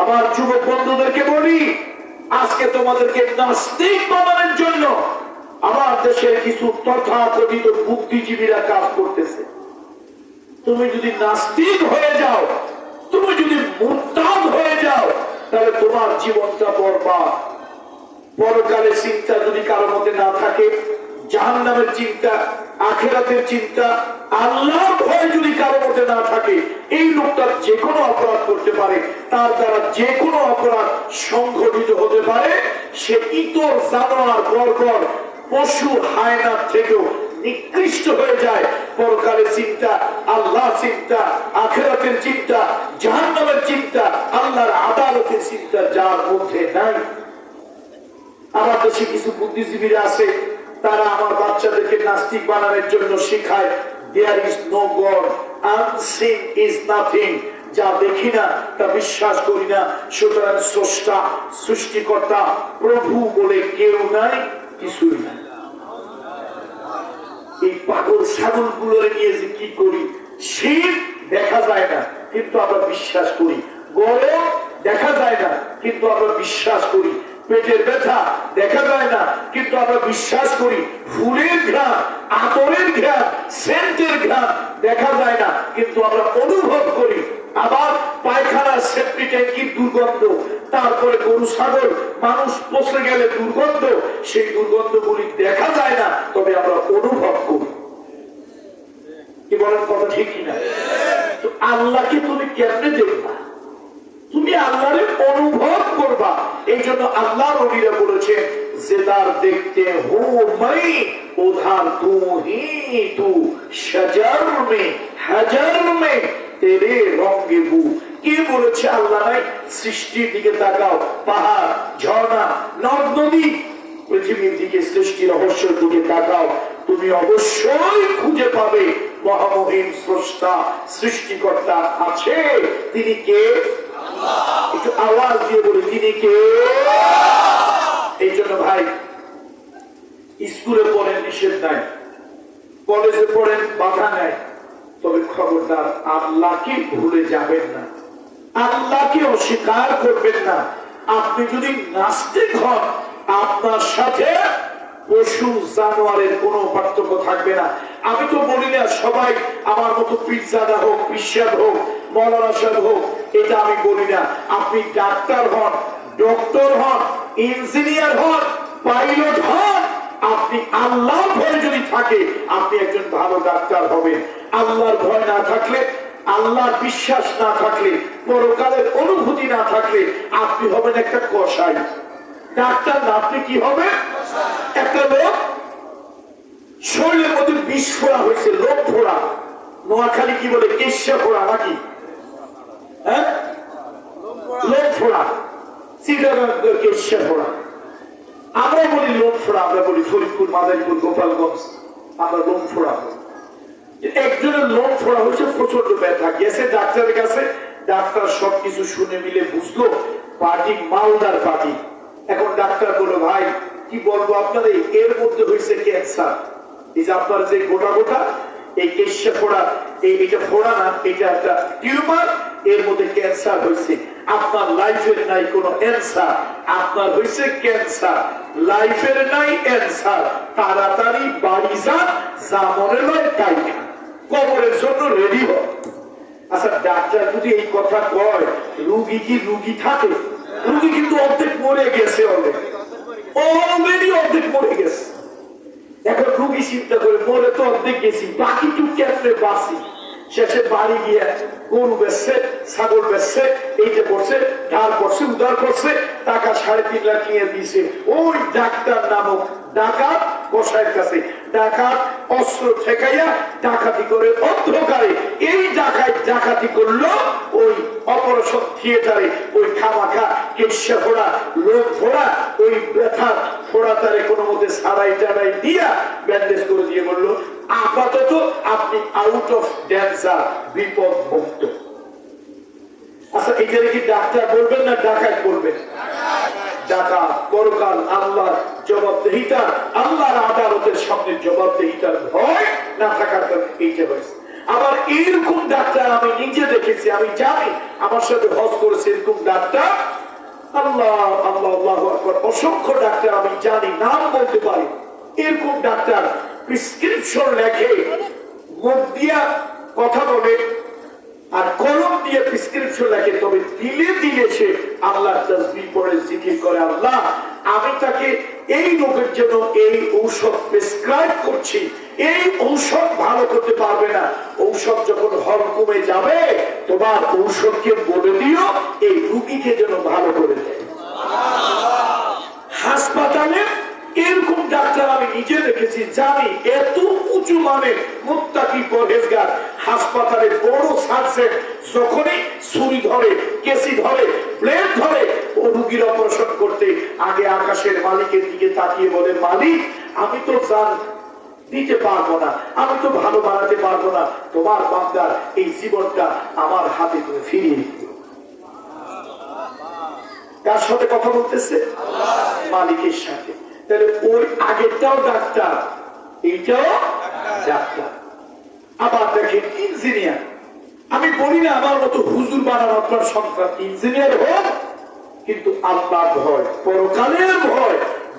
আমার যুবক বন্ধুদেরকে বলি, আজকে তোমাদেরকে নাস্তিক বানানোর জন্য আমার দেশের কিছু তথাকথিত বুদ্ধিজীবীরা কাজ করতেছে। তুমি যদি নাস্তিক হয়ে যাও, তুমি যদি মুরতাদ হয়ে যাও, তাহলে তোমার জীবনটা বরবাদ। পরকালের চিন্তা যদি কারোর মধ্যে না থাকে, জাহান্নামের চিন্তা, আখিরাতের চিন্তা, আল্লাহর ভয় যদি কারোর মধ্যে না থাকে, এই লোকটা যে কোনো অপরাধ করতে পারে, তার দ্বারা যে কোনো অপরাধ সংঘটিত হতে পারে। সে ইতর জানোয়ার, বর্বর, পশু, হায়নার থেকেও নিকৃষ্ট হয়ে যায়। পরকালের চিন্তা, আল্লাহ চিন্তা, আখিরাতের চিন্তা, জাহান্নামের চিন্তা, আল্লাহর আদালতের চিন্তা যার মধ্যে নাই। আমার দেশে কিছু বুদ্ধিজীবীরা আছে, তারা আমার বাচ্চাদেরকে নাস্তিক বানানোর জন্য শেখায়, there is no God, unseen is nothing, যা দেখি না তা বিশ্বাস করি না, সুতরাং স্রষ্টা, সৃষ্টিকর্তা, প্রভু বলে কেউ নাই, কিছুই নাই। এই পাগল ছাগল গুলোরে নিয়ে যে কি করি, শীত দেখা যায় না কিন্তু আমরা বিশ্বাস করি, গরম দেখা যায় না কিন্তু আমরা বিশ্বাস করি, পেটের ব্যথা দেখা যায় না কিন্তু আমরা বিশ্বাস করি, ফুলের ঘ্রাণ, আতরের ঘ্রাণ, সেন্টের ঘ্রাণ দেখা যায় না কিন্তু আমরা অনুভব করি। আবার পায়খানার সেপ্টি ট্যাঙ্কির দুর্গন্ধ, তারপরে গরু ছাগল মানুষ পচে গেলে দুর্গন্ধ, সেই দুর্গন্ধগুলি দেখা যায় না, তবে আমরা অনুভব করি। কি বলেন, কথা ঠিক কিনা? তো আল্লাহকে তুমি কেমনে দেখবা? তুমি আল্লাহরে অনুভব করবা। এই জন্য আল্লাহ নবীরা বলেছেন, জেদার দেখতে হো মাই উধার তু হি তু, শজর মে হাজার মে তেরে রঙে বু, কে বলেছে আল্লাহ নাই? সৃষ্টির দিকে তাকাও, পাহাড়, ঝর্ণা, নদ নদী, পৃথিবীর দিকে, সৃষ্টি রহস্যের দিকে তাকাও, তুমি অবশ্যই খুঁজে পাবে মহামহিম স্রষ্টা সৃষ্টিকর্তা আছে। তিনি কে? একটু আওয়াজ দিয়ে বলি, তিনি কে? এই জন্য ভাই, স্কুলে পড়েন নিষেধ নাই, কলেজে পড়েন বাধা নাই, তবে খবরদার আল্লাহকে ভুলে যাবেন না, আল্লাহকে অস্বীকার করবেন না। আপনি যদি নাস্তিক হন, আপনার সাথে পশু জানোয়ারের কোনো পার্থক্য থাকবে না। আমি তো বলি না সবাই আমার মতো পিজ্জাদা হোক, পিসাদ হোক, মৌলানা সাহেব হোক, এটা আমি বলি না। আপনি ডাক্তার হন, ডক্টর হন, ইঞ্জিনিয়ার হন, পাইলট হন, আপনি আল্লাহর ভয় যদি থাকে, আপনি একজন ভালো ডাক্তার হবেন। আল্লাহর ভয় না থাকলে, আল্লাহর বিশ্বাস না থাকলে, পরকালের অনুভূতি না থাকলে, আপনি হবেন একটা কসাই। ডাক্তার না, আপনি কি হবে? একটা লোক শরীরের মধ্যে বিষ ফোড়া হয়েছে, লোক ফোড়া, নোয়াখালী কি বলে, কেশা ফোড়া নাকি? হ্যাঁ, লোক ফোড়া, চিটাগাঙ্গের কেশা ফোড়া। আমরা বলি লোক ফোড়া, আমরা বলি ফরিদপুর, মাদারীপুর, গোপালগঞ্জ, আমরা লোক ফোড়া। একজনের লোক ফোড়া হয়েছে, প্রচন্ড ব্যথা, গেছে ডাক্তারের কাছে। ডাক্তার সবকিছু শুনে মিলে বুঝলো পার্টি মালদার পার্টি। এখন ডাক্তার বলল, ভাই কি বলবো আপনার, এর মধ্যে হয়েছে ক্যান্সার। এই যে আপনার যে গোটা গোটা এই কেশা ফোড়া, এইটা ফোড়া না, এটা একটা টিউমার, এর মধ্যে ক্যান্সার হয়েছে। আপনার লাইফের নাই কোনো অ্যান্সার, আপনার হয়েছে ক্যান্সার, লাইফের নাই অ্যান্সার। তাড়াতাড়ি বাড়ি যান, যা মনে হয় তাই খান, কবরের জন্য রেডি হন। আচ্ছা, ডাক্তার যদি এই কথা কয়, রুগী কি রুগী থাকে? রুগী কিন্তু অর্ধেক মরে গেছে, অলরেডি অর্ধেক মরে গেছে। এখন রুগী চিন্তা করে, মরে তো অর্ধেক গেছি, বাকি টুক কেমনে বাঁচি? শেষে বাড়ি গিয়ে গরু বেচছে, ছাগল বেচছে, এইটা করছে, ঢাল করছে, উদার করছে, টাকা 3.5 লাখ নিয়ে দিয়েছে ওই ডাক্তার নামক ডাকাত কসাইয়ের কাছে। ডাকাত অস্ত্র ঠেকাইয়া ডাকাতি করে অন্ধকারে, এই ডাকাতি করলো ওই অপারেশন থিয়েটারে, ওই খামাখা কেশা ফোড়া, লোক ফোড়া, ওই ব্যথা ফোড়া তারে কোনো মতে সারাই টারাই দিয়া ব্যান্ডেজ করে দিয়ে বললো, আপাতত আপনি আউট অফ ডেঞ্জার, বিপদ মুক্ত। আচ্ছা, এখানে কি ডাক্তার বলবেন না ডাকাত বলবেন? ডাকাত, পরকাল, আল্লাহর জবাবদেহিতা, আল্লাহর আদালতের সামনে জবাবদেহিতার ভয় না থাকার কারণে এইটা হয়েছে। আবার এরকম ডাক্তার আমি নিজে দেখেছি, আমি জানি, আমার সাথে হজ করেছে এরকম ডাক্তার, আল্লাহ আল্লাহ আল্লাহু আকবার, অসংখ্য ডাক্তার আমি জানি, নাম বলতে পারি। এরকম ডাক্তার প্রেসক্রিপশন লেখে, মুখ দিয়া কথা বলে আর কলম দিয়ে প্রেসক্রিপশন লেখে, তবে দিলে দিলে সে আল্লাহর তাসবিহ পড়ে, জিকির করে, আল্লাহ আমি তাকে এই রোগের জন্য এই ঔষধ প্রেসক্রাইব করছি, এই ঔষধ ভালো করতে পারবে না, ঔষধ যখন হল কমে যাবে তোমার ঔষধকে বলে দিও এই রোগীকে যেন ভালো করে দেয়। হাসপাতালে এরকম ডাক্তার আমি নিজে দেখেছি, জানি, এত উঁচু মানের মুত্তাকি পরহেজগার। হাসপাতালে বড় সার্জেন যখনই ছুরি ধরে, কেসি ধরে, ব্লেড ধরে, ও রোগীর অপারেশন করতে আগে আকাশের মালিকের দিকে তাকিয়ে বলে, মালিক আমি তো জান দিতে পারবো না, আমি তো ভালো বানাতে পারবো না, তোমার বান্দার এই জীবনটা আমার হাতে তুমি ফিরিয়ে দিও। কার সাথে কথা বলতেছে? মালিকের সাথে। তাহলে ওই আগেরটাও ডাক্তার, এইটাও ডাক্তার। আবার দেখেন ইঞ্জিনিয়ার, আমি বলি না আমার মতো হুজুর বানানো আপনার সন্তান ইঞ্জিনিয়ার হোক, কিন্তু আল্লাহর ভয়, পরকালের ভয়,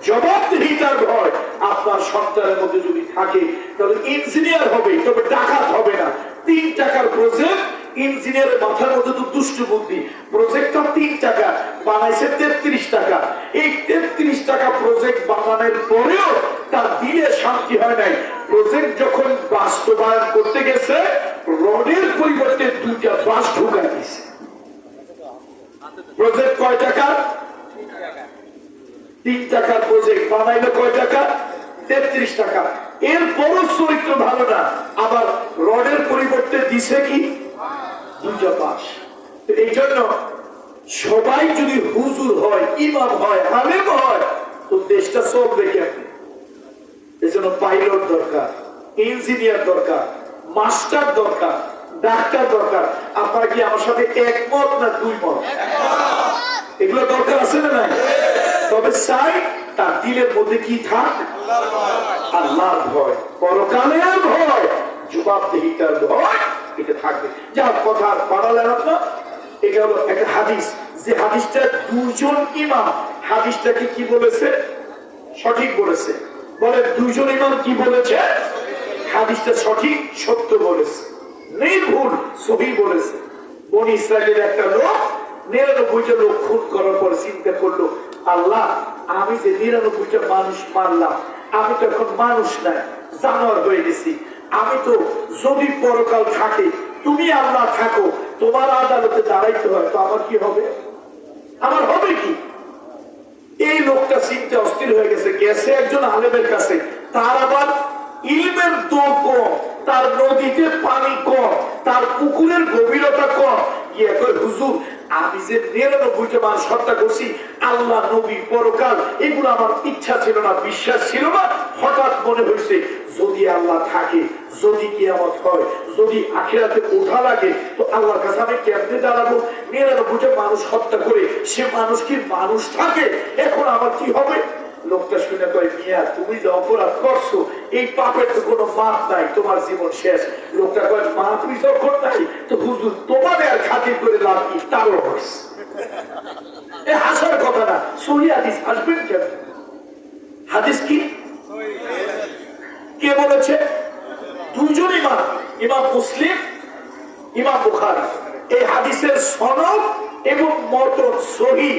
জবাবদিহিতার ভয় আপনার সন্তানের মধ্যে যদি থাকে, তাহলে ইঞ্জিনিয়ার হবে, তবে ডাকাত হবে না। 3 টাকার প্রজেক্ট, ইঞ্জিনিয়ারের মাথার মধ্যে তো দুষ্ট বুদ্ধি, প্রজেক্টটা 3 টাকা বানাইছে 33 টাকা। এই 33 টাকা প্রজেক্ট বানানোর পরেও তার দিলে শান্তি হয় নাই। প্রজেক্ট যখন বাস্তবায়ন করতে গেছে, রডের পরিবর্তে 2টা বাস ঢুকাই দিয়েছে। প্রজেক্ট কয় টাকা? 3 টাকার প্রজেক্ট বানাইলো কয় টাকা? 33 টাকা। এরপরও চরিত্র ভালো না, আবার রডের পরিবর্তে দিছে কি 2টা বাস। এই জন্য সবাই যদি হুজুর হয়, ইমাম হয়, আলেম হয়, তো দেশটা চলবে কেমন? এই জন্য পাইলট দরকার, ইঞ্জিনিয়ার দরকার, মাস্টার দরকার, ডাক্তার দরকার। আপনারা কি আমার সাথে একমত না দুই মত? এগুলো দরকার আছে না নাই? তবে চাই তার দিলের মধ্যে কি থাক? আল্লাহর ভয়, পরকালের ভয়, জবাবদিহিতার ভয়, এটা থাকবে। যা কথা আর বাড়ালেন না, এটা হলো একটা হাদিস, যে হাদিসটা দুজন ইমাম হাদিসটাকে কি বলেছে? সঠিক বলেছে। বলে দুজন ইমাম কি বলেছে? হাদিসটা সঠিক, সত্য বলেছে, নির্ভুল সহি বলেছে। বনি ইসরায়েলের একটা লোক ৯৯টা লোক খুন করার পর চিন্তা করলো, আল্লাহ আমি যে ৯৯টা মানুষ মারলাম, আমি তো এখন মানুষ নাই, জানোয়ার হয়ে গেছি। আমি তো যদি পরকাল থাকে, তুমি আল্লাহ থাকো, তোমার আদালতে দাঁড়াইতে হয়, তো আমার কি হবে? আমার হবে কি? এই লোকটা চিন্তা অস্থির হয়ে গেছে, গেছে একজন আলেমের কাছে। তার আবার ইলমের দৌড় কম, তার নদীতে পানি কম, তার পুকুরের গভীরতা কম। গিয়ে কই, হুজুর আমি যে ৯৯টা মানুষ হত্যা করছি, আল্লাহ, নবী, পরকাল, এগুলো আমার ইচ্ছা ছিল না, বিশ্বাস ছিল না। হঠাৎ মনে হয়েছে যদি আল্লাহ থাকে, যদি কিয়ামত হয়, যদি আখিরাতে ওঠা লাগে, তো আল্লাহর কাছে আমি কেমনে দাঁড়াবো? ৯৯টা মানুষ হত্যা করে সে মানুষ কি মানুষ থাকে? এখন আমার কি হবে? লোকটা শুনে কয়, মিয়া তুমি যে অপরাধ করছো, এই পাপের তো কোনো মাপ নাই, তোমার জীবন শেষ। লোকটা কয়, মাপই যখন নাই, তো হুজুর তোমাদের আর খাতির করে লাভ কি? তারও হস এ হাসার কথা না। সহি হাদিস, আসবেন কেন? হাদিস কি? কে বলেছে? দুজন ইমাম, ইমাম মুসলিম, ইমাম বুখারী। এই হাদিসের সনদ এবং মতন সহি,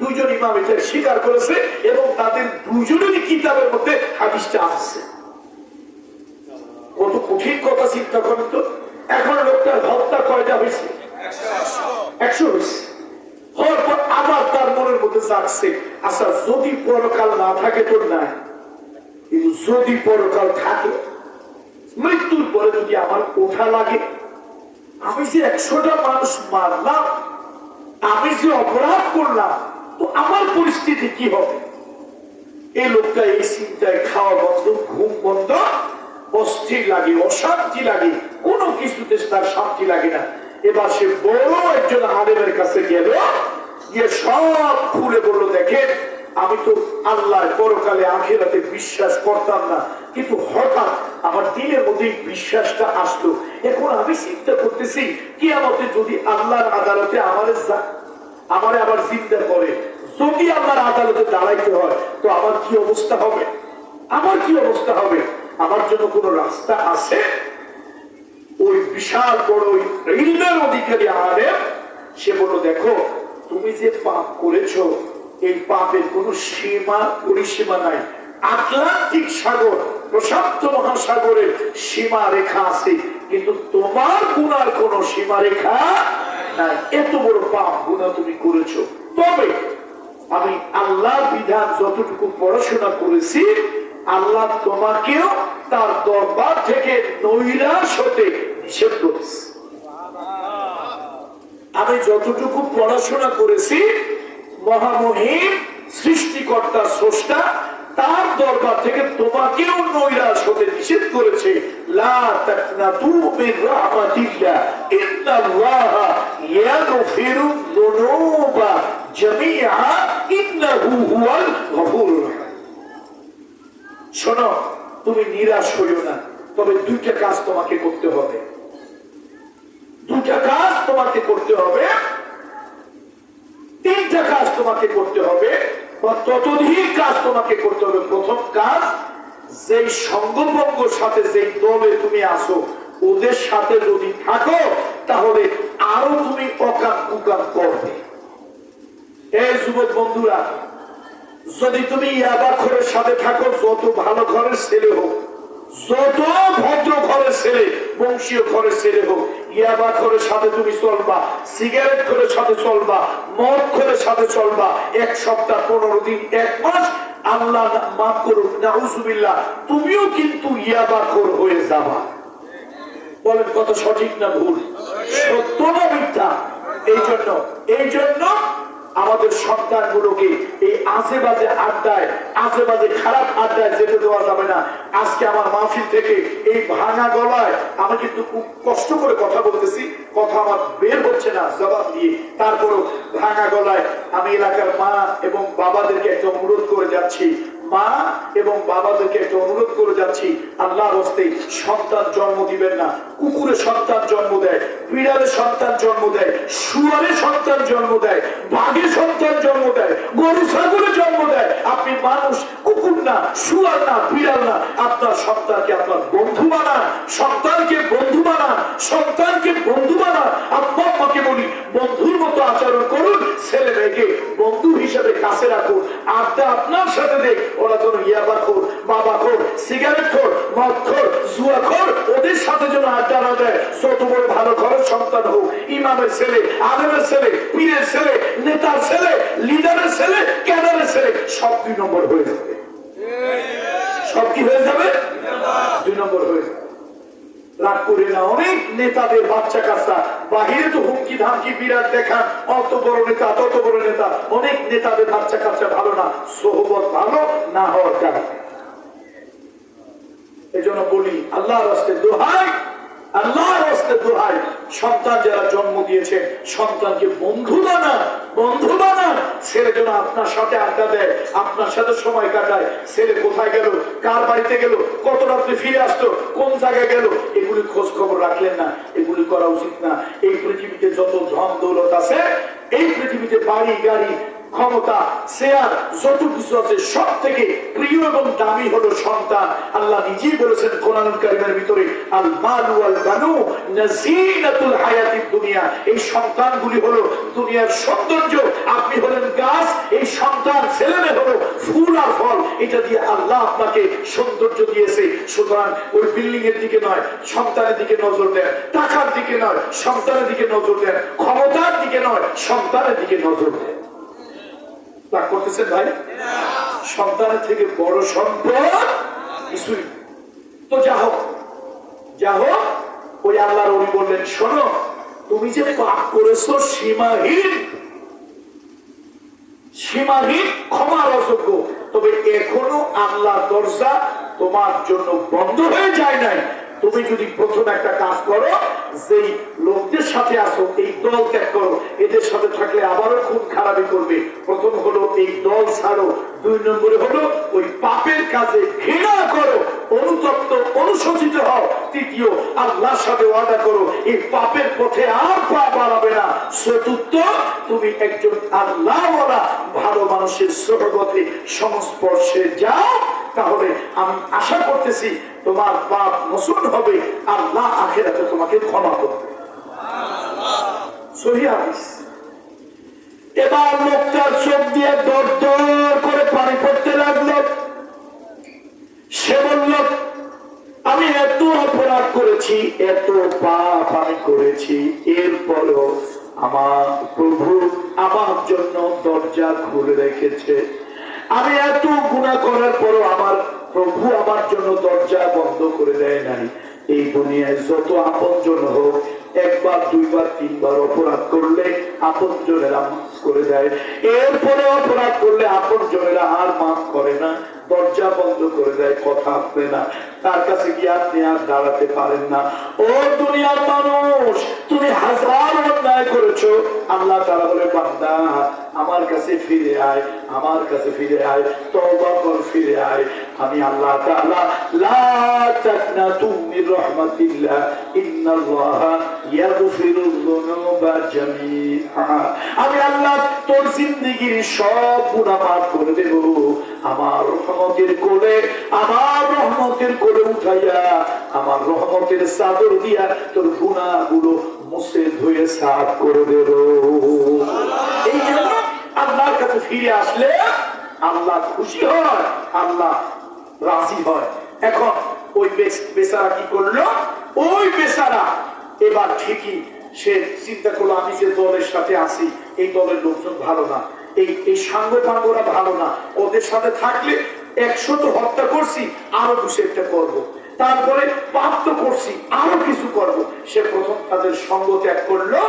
দুজন ইমাম এটা স্বীকার করেছে, এবং তাদের দুজনেরই কিতাবের মধ্যে হাদিসটা আছে। কত কঠিন কথা চিন্তা করেন তো। এখন লোকটার হত্যা কয়টা হয়েছে? ১০০ হয়েছে। হওয়ার পর আবার তার মনের মধ্যে জাগছে, আচ্ছা যদি পরকাল না থাকে তো নাই, কিন্তু যদি পরকাল থাকে, মৃত্যুর পরে যদি আমার ওঠা লাগে, আমি যে ১০০টা মানুষ মারলাম, আমি যে অপরাধ করলাম, তো আমার পরিস্থিতি কি হবে? এই লোকটা এই চিন্তায় খাওয়া বন্ধ, ঘুম বন্ধ, অস্থির লাগে, অশান্তি লাগে, কোনো কিছুতে তার শান্তি লাগে না। এবার সে বড় একজন আলেমের কাছে গেল, গিয়ে সব খুলে বললো, দেখেন আমি তো আল্লাহর পরকালে আখিরাতে বিশ্বাস করতাম না, কিন্তু হঠাৎ আমার দিলের মধ্যে বিশ্বাসটা আসলো। এখন আমি চিন্তা করতেছি, কিয়ামতে যদি আল্লাহর আদালতে আমারে আবার চিন্তা করে, যদি আল্লাহর আদালতে দাঁড়াইতে হয়, তো আমার কি অবস্থা হবে? আমার কি অবস্থা হবে? আমার জন্য কোন রাস্তা আছে? ওই বিশাল বড় ইলমের অধিকারী আলেম সে বলল, দেখো তুমি যে পাপ করেছো, এই পাপের কোন সীমা পরিসীমা নাই। আটলান্টিক সাগর, প্রশান্ত মহাসাগরের সীমা রেখা আছে, কিন্তু তোমার গুনার কোন সীমা রেখা নাই। এত বড় পাপ গুনাহ তুমি করেছো। তবে আমি আল্লাহর বিধান যতটুকু পড়াশোনা করেছি, আল্লাহ তোমাকেও তার দরবার থেকে নৈরাশ হতে নিষেধ করেছে। আমি যতটুকু পড়াশোনা করেছি, মহামহিম সৃষ্টিকর্তা স্রষ্টা তার দরবার থেকে তোমাকেও নৈরাশ হতে নিষেধ করেছে। লা তাকনাতু মির রাহমাতিল্লাহ, ইন্নাল্লাহা ইয়াগফিরুয যুনুবা জামিআ, ইন্নাহু হুয়াল গফুরুর রাহিম। শোনো, তুমি নিরাশ হইও না, তবে দুইটা কাজ তোমাকে করতে হবে। দুইটা কাজ তোমাকে করতে হবে, তিনটা কাজ তোমাকে করতে হবে, বা ততোধিক কাজ তোমাকে করতে হবে। প্রথম কাজ, যেই সঙ্গভঙ্গ সাথে যেই দলে তুমি আসো, ওদের সাথে যদি থাকো, তাহলে আরো তুমি অকাম কুকাম করবে। এই যুবক বন্ধুরা, যদি তুমি ইয়াবাখোরের সাথে থাকো, যত ভালো ঘরের ছেলে হোক, যত ভদ্র ঘরের ছেলে, বংশীয় ঘরের ছেলে হোক, ইয়াবাখোরের সাথে তুমি চলবা, সিগারেট করে সাথে চলবা, মদ করে সাথে চলবা, ১ সপ্তাহ, ১৫ দিন, ১ মাস, আল্লাহ মাফ করুন, নাউজুবিল্লাহ, তুমিও কিন্তু ইয়াবাখোর হয়ে যাবা। বলেন কথা সঠিক না ভুল? সত্য না মিথ্যা? এই জন্য আমাদের সন্তানগুলোকে এই আজে বাজে আড্ডায়, আজে বাজে খারাপ আড্ডায় যেতে দেওয়া যাবে না। আজকে আমার মাহফিল থেকে এই ভাঙা গলায় আমি কিন্তু খুব কষ্ট করে কথা বলতেছি, কথা আমার বের হচ্ছে না জবাব দিয়ে, তারপরও ভাঙা গলায় আমি এলাকার মা এবং বাবাদেরকে একটা অনুরোধ করে যাচ্ছি, মা এবং বাবাদেরকে একটা অনুরোধ করে যাচ্ছি, আল্লাহর হস্তে সন্তান জন্ম দিবেন না। কুকুরে সন্তান জন্ম দেয়, বিড়ালে সন্তান জন্ম দেয়, শুয়ারে সন্তান জন্ম দেয়, বাঘে সন্তান জন্ম দেয়, গরু ছাগলে জন্ম দেয়। আপনি মানুষ, কুকুর না, শুয়ার না, বিড়াল না, আপনার সন্তানকে আপনার বন্ধু বানান, সন্তানকে বন্ধু বানান, সন্তানকে বন্ধু বানান। আম্মা আম্মাকে বলি বন্ধুর মতো আচরণ করুন, ছেলে মেয়েকে বন্ধু হিসেবে কাছে রাখুন। আড্ডা আপনার সাথে দেখ, ওরা যেন ইয়াবা খোর, বাবা খোর, সিগারেট খোর, মদ খোর, জুয়া খোর, ওদের সাথে যেন আড্ডা না দেয়। যত বড় ভালো ঘরের সন্তান হোক, ইমামের ছেলে, আলেমের ছেলে, পীরের ছেলে, নেতার ছেলে, লিডারের ছেলে, ক্যাডারের ছেলে, সব 2 নম্বর হয়ে যাবে। সব কি হয়ে যাবে? 2 নম্বর হয়ে যাবে। রাগ করে না, অনেক নেতাদের বাচ্চা কাচ্চা বাহিরে তো হুমকি ধামকি বিরাট দেখান, অত বড় নেতা তত বড় নেতা, অনেক নেতাদের বাচ্চা কাচ্চা ভালো না, সোহবত ভালো না হওয়ার কারণে। এজন্য বলি আল্লাহর রাস্তে দোহাই, আল্লাহর রাস্তে দোহাই, সন্তান যারা জন্ম দিয়েছে সন্তানকে বন্ধু বানান, বন্ধু বানান। ছেলে যেন আপনার সাথে আড্ডা দেয়, আপনার সাথে সময় কাটায়। ছেলে কোথায় গেল, কার বাড়িতে গেল, কত রাত্রে ফিরে আসতো, কোন জায়গায় গেল, এগুলি খোঁজ খবর রাখলেন না। এগুলি করা উচিত না। এই পৃথিবীতে যত ধন দৌলত আছে, এই পৃথিবীতে বাড়ি গাড়ি ক্ষমতা শেয়ার যত কিছু আছে, সব থেকে প্রিয় এবং দামি হলো সন্তান। আল্লাহ নিজেই বলেছেন কোরআনুল কারীমের ভিতরে, আল মাল ওয়াল বানু নাযীনাতুল হায়াতিদ দুনিয়া। এই সন্তানগুলি হলো দুনিয়ার সৌন্দর্য। আপনি হলেন গাছ, এই সন্তান ছেলেমেয়ে হলো ফুল আর ফল। এটা দিয়ে আল্লাহ আপনাকে সৌন্দর্য দিয়েছে। সুতরাং ওই বিল্ডিং এর দিকে নয়, সন্তানের দিকে নজর দেন। টাকার দিকে নয়, সন্তানের দিকে নজর দেন। ক্ষমতার দিকে নয়, সন্তানের দিকে নজর দেন। করতেছেন ভাই? সন্তানের থেকে বড় সম্পদ কিছুই। তো যা হোক, যা হোক, ওই আল্লাহর ওলি বললেন, শোনো, তুমি যে পাপ করেছো সীমাহীন, সীমাহীন ক্ষমার অযোগ্য, তবে এখনো আল্লাহর দরজা তোমার জন্য বন্ধ হয়ে যায় নাই। তুমি যদি প্রথম একটা কাজ করো, যেই লোকদের সাথে আসো এই দল ত্যাগ করো, এদের সাথে থাকলে আবারও খুব খারাপই করবে। প্রথম হলো এই দল ছাড়ো। 2 নম্বরে হলো ওই পাপের কাজে ঘৃণা করো, অনুতপ্ত অনুশোচিত হও। তৃতীয়, আল্লাহর সাথে ওয়াদা করো এই পাপের পথে আর পা বাড়াবে না। চতুর্থ, তুমি একজন আল্লাহওয়ালা ভালো মানুষের সোহবতে সংস্পর্শে যাও। তাহলে আমি আশা করতেছি তোমার পাপ মোচন হবে, আল্লাহ আখিরাতে তোমাকে ক্ষমা করবে। সহিহ হাদিস। এবার লোকটার চোখ দিয়ে দর দর করে পানি পড়তে লাগলো। সে বলল, আমি এত অপরাধ করেছি, এত পাপ আমি করেছি, এরপরেও আমার প্রভু আমার জন্য দরজা খুলে রেখেছে। আমি এত গুনাহ করার পরও আমার প্রভু আমার জন্য দরজা বন্ধ করে দেয় নাই। এই দুনিয়ায় যত আপনজন হোক, 1 বার 2 বার 3 বার অপরাধ করলে আপনজনেরা মাফ করে দেয়। এরপরে অপরাধ করলে আপনজনেরা আর মাফ করে না, দরজা বন্ধ করে দেয়, কথা আসবে না, তার কাছে গিয়ে আপনি আর দাঁড়াতে পারেন না। ও দুনিয়ার মানুষ, তুমি হাজার অন্যায় করেছো, আল্লাহ তাআলা বলে, বান্দা আমার কাছে ফিরে আয়, আমার কাছে ফিরে আয়, তওবা কর, ফিরে আয়। আমি আল্লাহ তাআলা লা তাকনাতু মির রাহমাতিল্লাহ ইন্নাল্লাহা ইয়াগফিরুয যুনুবা জামিআ। আমি আল্লাহ তোর জিন্দেগীর সব গুনাহ মাফ করে দেব। আমার রহমতের কোলে, আমার রহমতের কোলে উঠাইয়া, আমার রহমতের চাদর দিয়া তোর গুনাহগুলো মুছে ধুয়ে সাফ করে দেব। এই জন্য আল্লাহর কাছে ফিরে আসলে আল্লাহ খুশি হয়, আল্লাহ রাজি হয়। এখন ওই বেচারা কি করলো? ওই বেচারা এবার ঠিকই সে চিন্তা করলো, আমি যে দলের সাথে আছি এই দলের লোকজন ভালো না, এই সাঙ্গ পাঙ্গরা ভালো না, ওদের সাথে থাকলে 100 তো হত্যা করছি, আরো 200 করবো। তারপরে পাপ তো করছি, আরো কিছু করব। সে প্রথম তাদের সঙ্গ ত্যাগ করলো।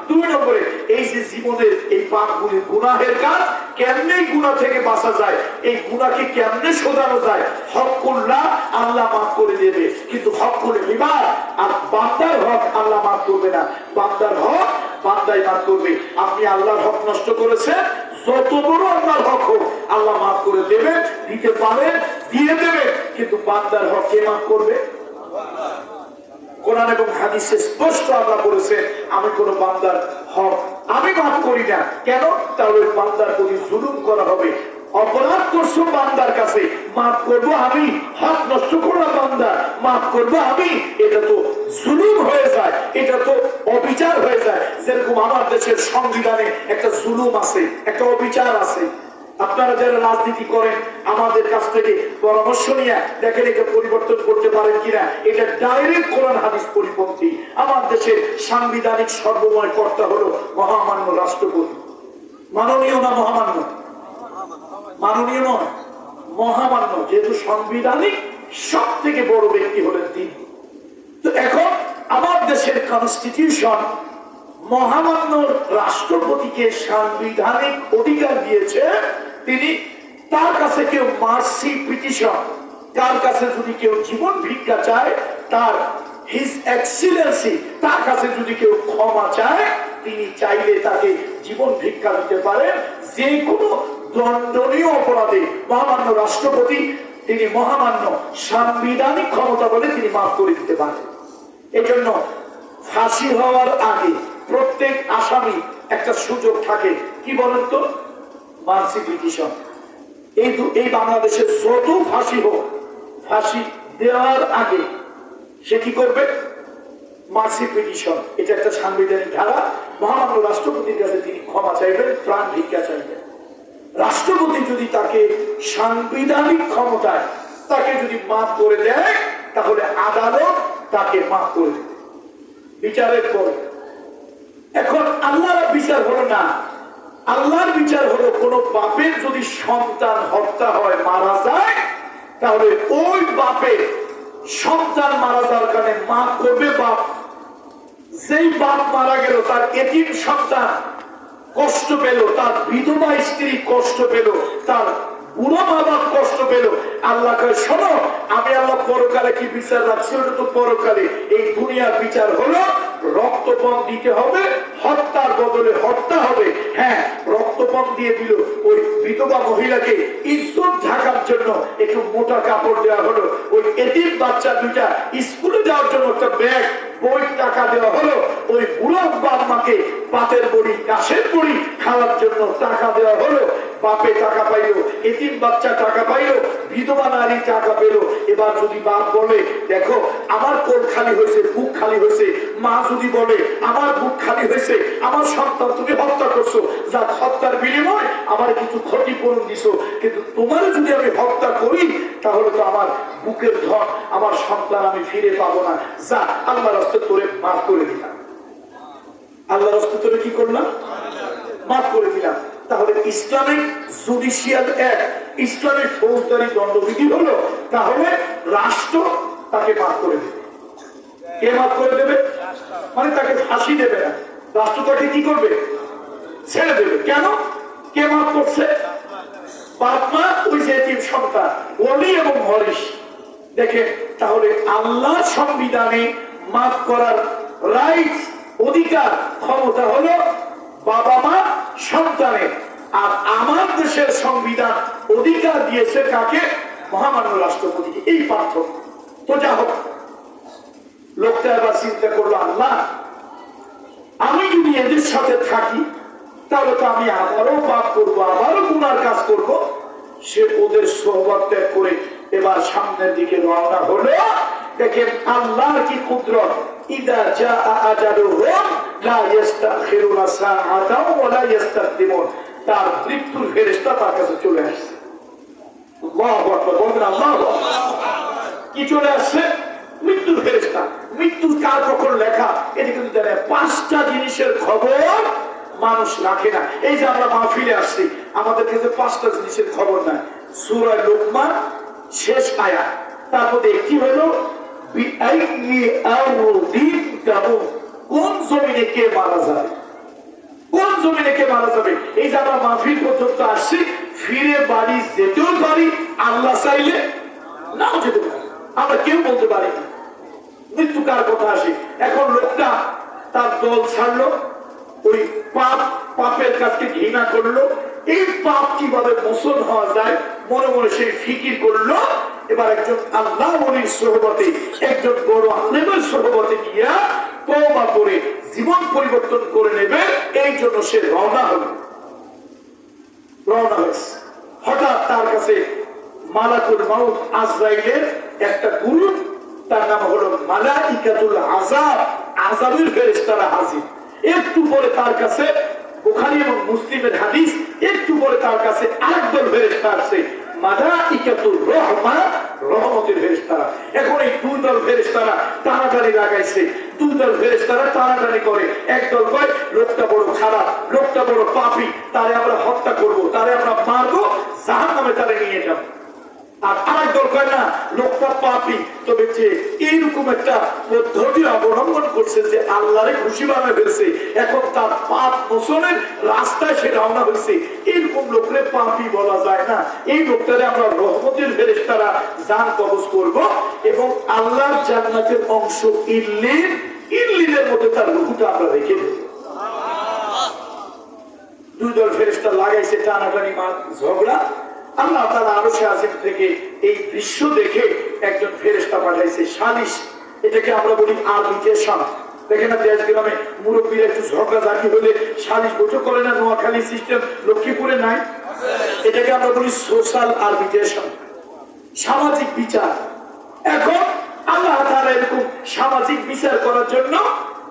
2 নম্বরে এই যে জীবনের এই পাপগুলি গুনাহের কাজ, কেমনে গুনাহ থেকে বাঁচা যায়, এই গুনাহকে কেমনে শোধানো যায়। হকুল্লাহ আল্লাহ মাফ করে দেবে, কিন্তু হকুল ইবাদ আর বান্দার হক আল্লাহ মাফ করবে না। বান্দার হক বান্দাই মাফ করবে। আপনি আল্লাহর হক নষ্ট করেছেন, যত বড় আল্লাহর হক হোক আল্লাহ মাফ করে দেবেন, দিতে পারেন, দিয়ে দেবেন, কিন্তু বান্দার হক কে মাফ করবে? কোরআন এবং হাদিসে স্পষ্ট আল্লাহ বলেছে, আমি কোন বান্দার হক আমি মাফ করি না। কেন? তাহলে বান্দার প্রতি জুলুম করা হবে। অপরাধ করছো বান্দার কাছে, মাফ করবো আমি। হক নষ্ট করলাম বান্দা, মাফ করবো আমি। এটা তো জুলুম হয়ে যায়, এটা তো অবিচার হয়ে যায়। যেরকম আমার দেশের সংবিধানে একটা জুলুম আছে, একটা অবিচার আছে। আপনারা যারা রাজনীতি করেন আমাদের কাছ থেকে পরামর্শ নিয়ে দেখেন এটা পরিবর্তন করতে পারেন কিনা। এটা ডাইরেক্ট কোরআন হাদিস পরিপন্থী। আমার দেশের সাংবিধানিক সর্বময় কর্তা হলো মহামান্য রাষ্ট্রপতি। মাননীয় না মহামান্য? মাননীয় নয়, মহামান্য। যেহেতু সাংবিধানিক সব থেকে বড় ব্যক্তি হলেন তিনি। তো এখন আমার দেশের কনস্টিটিউশন মহামান্য রাষ্ট্রপতিকে সাংবিধানিক অধিকার দিয়েছে। তিনি তার কাছে কেউ মার্সি পিটিশন, তার কাছে যদি কেউ জীবন ভিক্ষা চায়, তার হিজ এক্সিলেন্সি তার কাছে যদি কেউ ক্ষমা চায়, তিনি চাইলে তাকে জীবন ভিক্ষা দিতে পারেন। যে কোনো দণ্ডনীয় অপরাধে মহামান্য রাষ্ট্রপতি তিনি মহামান্য সাংবিধানিক ক্ষমতা বলে তিনি মাফ করে দিতে পারেন। এই জন্য ফাঁসি হওয়ার আগে প্রত্যেক আসামি একটা সুযোগ থাকে, কি বলেন তো? Mercy petition. এই বাংলাদেশের যত ফাঁসি হোক, ফাঁসি দেওয়ার আগে সে কি করবে? Mercy petition. এটা একটা সাংবিধানিক ধারা। মহামান্য রাষ্ট্রপতির কাছে তিনি ক্ষমা চাইবেন, প্রাণ ভিক্ষা চাইবেন। রাষ্ট্রপতি যদি তাকে সাংবিধানিক ক্ষমতায় তাকে যদি মাফ করে দেয়, তাহলে আদালত তাকে মাফ করে দেবে বিচারের পরে। এখন আল্লাহর বিচার হলো না, আল্লাহর বিচার হলো কোন বাপের যদি সন্তান হত্যা হয়, মারা যায়, তাহলে ওই বাপের সন্তান মারা যাওয়ার কারণে মাফ করবে বাপ। যেই বাপ মারা গেল তার এতিম সন্তান কষ্ট পেল, তার বিধবা স্ত্রী কষ্ট পেল, তার বুড়ো মা বাপ কষ্ট পেল। আল্লাহ কয়, শোনো, আমি আল্লাহ পরকালে কি বিচার রাখছি, ওটা তো পরকালে। এই দুনিয়ার বিচার হলো রক্তপণ দিতে হবে, হত্যার বদলে হত্যা হবে। হ্যাঁ, রক্তপণ দিয়ে দিল। ওই বিধবা মহিলাকে ইজ্জত ঢাকার জন্য একটু মোটা কাপড় দেওয়া হলো। ওই এতিম বাচ্চা দুইটা স্কুলে যাওয়ার জন্য একটা ব্যাগ, বই, টাকা দেওয়া হলো। ওই বুড়ো বাপ মাকে পাতের বড়ি, কাশের বড়ি খাওয়ার জন্য টাকা দেওয়া হলো। বাপে টাকা পাইলো, এতিম বাচ্চা টাকা পাইলো, বিধবা নারী টাকা পেল। এবার যদি বাপ বলে, দেখো আমার কোল খালি হয়েছে, বুক খালি হয়েছে, মা যদি বলে আমার বুক খালি হয়েছে, আমার সন্তান তুমি হত্যা করছো, যা হত্যার বিনিময় আমার কিছু ক্ষতিপূরণ দিছো, কিন্তু তোমার যদি আমি হত্যা করি তাহলে তো আমার বুকের ধন, আমার সন্তান আমি ফিরে পাবো না, যা আল্লাহর রাস্তায় তোরে মাফ করে দিলাম। আল্লাহর রাস্তায় তোরে কি করলাম? মাফ করে দিলাম। তাহলে ইসলামিক জুডিশিয়াল অ্যাক্ট, ইসলামিক ফৌজদারি দণ্ডবিধি হলো, তাহলে রাষ্ট্র তাকে মাফ করে দেবে। কে মাফ করে দেবে? মানে তাকে ফাঁসি দেবে না, রাষ্ট্র তাকে কি করবে? ছেড়ে দেবে। কেন? কে মাফ করছে? বাপ মা, ওই যে এতিম সন্তান, ওলি এবং হরিশ। দেখেন, তাহলে আল্লাহ সংবিধানে মাফ করার রাইট, অধিকার, ক্ষমতা হলো বাবা মা সন্তানের। আর আমার দেশের সংবিধান অধিকার দিয়েছে কাকে? মহামান্য রাষ্ট্রপতিকে। এই পার্থক্য। তো যা হোক, লোকটা এবার চিন্তা করলো, আল্লাহ আমি যদি এদের সাথে থাকি তাহলে তো আমি আবারও পাপ করবো, আবারও গুনার কাজ করব। সে ওদের সোহবত ত্যাগ করে এবার সামনের দিকে রওনা হলো। দেখেন আল্লাহর কি কুদরত। ইদা জাআ আজালুহুম লা ইস্তাখিরুনা সাআতাও ওয়া লা ইস্তাকদিমুন। তার মৃত্যুর ফেরেশতা তার কাছে চলে আসছে। আল্লাহু আকবার, বলবেন আল্লাহু আকবার। কি চলে আসছে? মৃত্যুর ফেরেশতা। মৃত্যু কার কখন লেখা এটা কিন্তু জানে। 5টা জিনিসের খবর মানুষ রাখে না। এই যে আমরা মাহফিলে আসছি, আমাদের কাছে 5টা জিনিসের খবর নাই। সূরা লুকমান শেষ আয়াত, তার মধ্যে একটি হলো বিআইয়ি আরদিন তামুত, কোন জমিনে কে মারা যাবে, কোন জমিনে কে মারা যাবে। এই যে আমরা মাহফিল পর্যন্ত আসছি, ফিরে বাড়ি যেতেও পারি, আল্লাহ চাইলে নাও যেতে পারি, আমরা কেউ বলতে পারি না। মৃত্যু কার কথা আসে। এখন লোকটা তার দল ছাড়লো, ওই পাপের কাছে ঘৃণা করলো, এই পাপ কিভাবে মোচন হওয়া যায় মনে মনে সেই ফিকির করলো। এবার একজন আল্লাহ ওলির সোহবতে, একজন বড় আলেমের সোহবতে গিয়া তওবা করে জীবন পরিবর্তন করে নেবে, এই জন্য সে রওনা হলো। রওনা হয়েছে, হঠাৎ তার কাছে মালাকুল মাউত আজরাইলের একটা গুরু, তার নাম হলো মালাইকাতুল আযাব, আযাবের ফেরেশতারা হাজির। একটু পরে তার কাছে, বুখারী এবং মুসলিমের হাদিস, একটু পরে তার কাছে আরেকদল ফেরেশতা আসছে, মালাইকাতুর রহমা, রহমতের ফেরেশতারা। এখন এই দুই দল ফেরেশতারা টানাটানি লাগাইছে, দুই দল ফেরেশতারা টানাটানি করে। একদল কয় লোকটা বড় খারাপ, লোকটা বড় পাপী, তারে আমরা হত্যা করব, তারে আমরা মারবো, জাহান্নামে তারে নিয়ে যাব। আর আরেক দল কয় না, লোকটা পাপী, তবে যে এইরকম একটা পদ্ধতি অবলম্বন করছে যে আল্লাহরে খুশি বানায় ফেলছে, এখন তার পাপ মোচনের রাস্তায় সে রওনা হয়েছে, এরকম লোকরে পাপী বলা যায় না। এই লোকটারে আমরা রহমতের ফেরেশতারা জান কবজ করব এবং আল্লাহর জান্নাতের অংশ ইল্লিন, ইল্লিনের মধ্যে তার রূহটা আমরা রেখে দেব। দুই দল ফেরেশতা লাগাইছে টানাটানি, ঝগড়া। আল্লাহ তাআলা আরশে আজিম থেকে এই দৃশ্য দেখে একজন ফেরেশতা পাঠাইছে, সালিশ। এটাকে আমরা বলি আরবিট্রেশন। দেখেন না দেশ গ্রামে মুরব্বীরা একটু ঝগড়াঝাটি হলে সালিশ বৈঠক করে না, নোয়াখালী সিস্টেম লক্ষ্মীপুরে নাই, এটাকে আমরা বলি সোশ্যাল আরবিট্রেশন, সামাজিক বিচার। এখন আল্লাহ তাআলা এরকম সামাজিক বিচার করার জন্য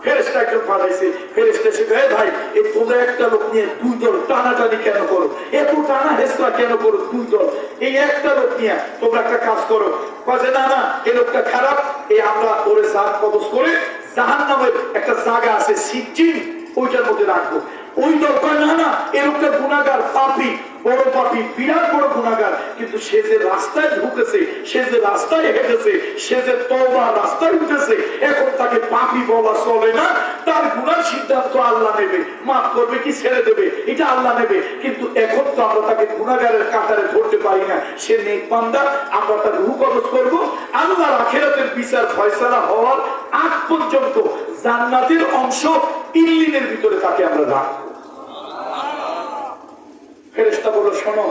ফেরেশতা একজন পাঠাইছে। ফেরেশতা এসে কয়, ভাই এই তোমরা একটা লোক নিয়ে দুই দল টানাটানি কেন করো, এত টানা হেসরা কেন করো দুই দল, এই একটা লোক নিয়ে তোমরা একটা কাজ করো। কাজে না না, এই লোকটা খারাপ, এই আমরা ওরে জান কবজ করে জাহান্নামের একটা জায়গা আছে সিজ্জিন, ওইটার মধ্যে রাখবো। ওই দল কয় না না, এই লোকটা গুনাহগার, পাপী, বড় পাপী, বিরাট বড় গুনাহগার, কিন্তু সে যে রাস্তায় ঢুকেছে, সে যে রাস্তায় হেঁটেছে, সে যে তওবার রাস্তায় উঠেছে, এখন তাকে পাপী বলা চলে না। তার গুনার সিদ্ধান্ত আল্লাহ নেবে, মাফ করবে কি ছেড়ে দেবে এটা আল্লাহ নেবে। কিন্তু এখন তো আমরা তাকে গুনাহগারের কাতারে ধরতে পারি না, সে নেক বান্দা, আমরা তার রূহ কবজ করবো। আল্লাহর আখিরাতের বিচার ফয়সালা হওয়ার আগ পর্যন্ত জান্নাতের অংশ ইল্লিনের ভিতরে তাকে আমরা রাখবো। ফেরেশতা বলল, শোনো,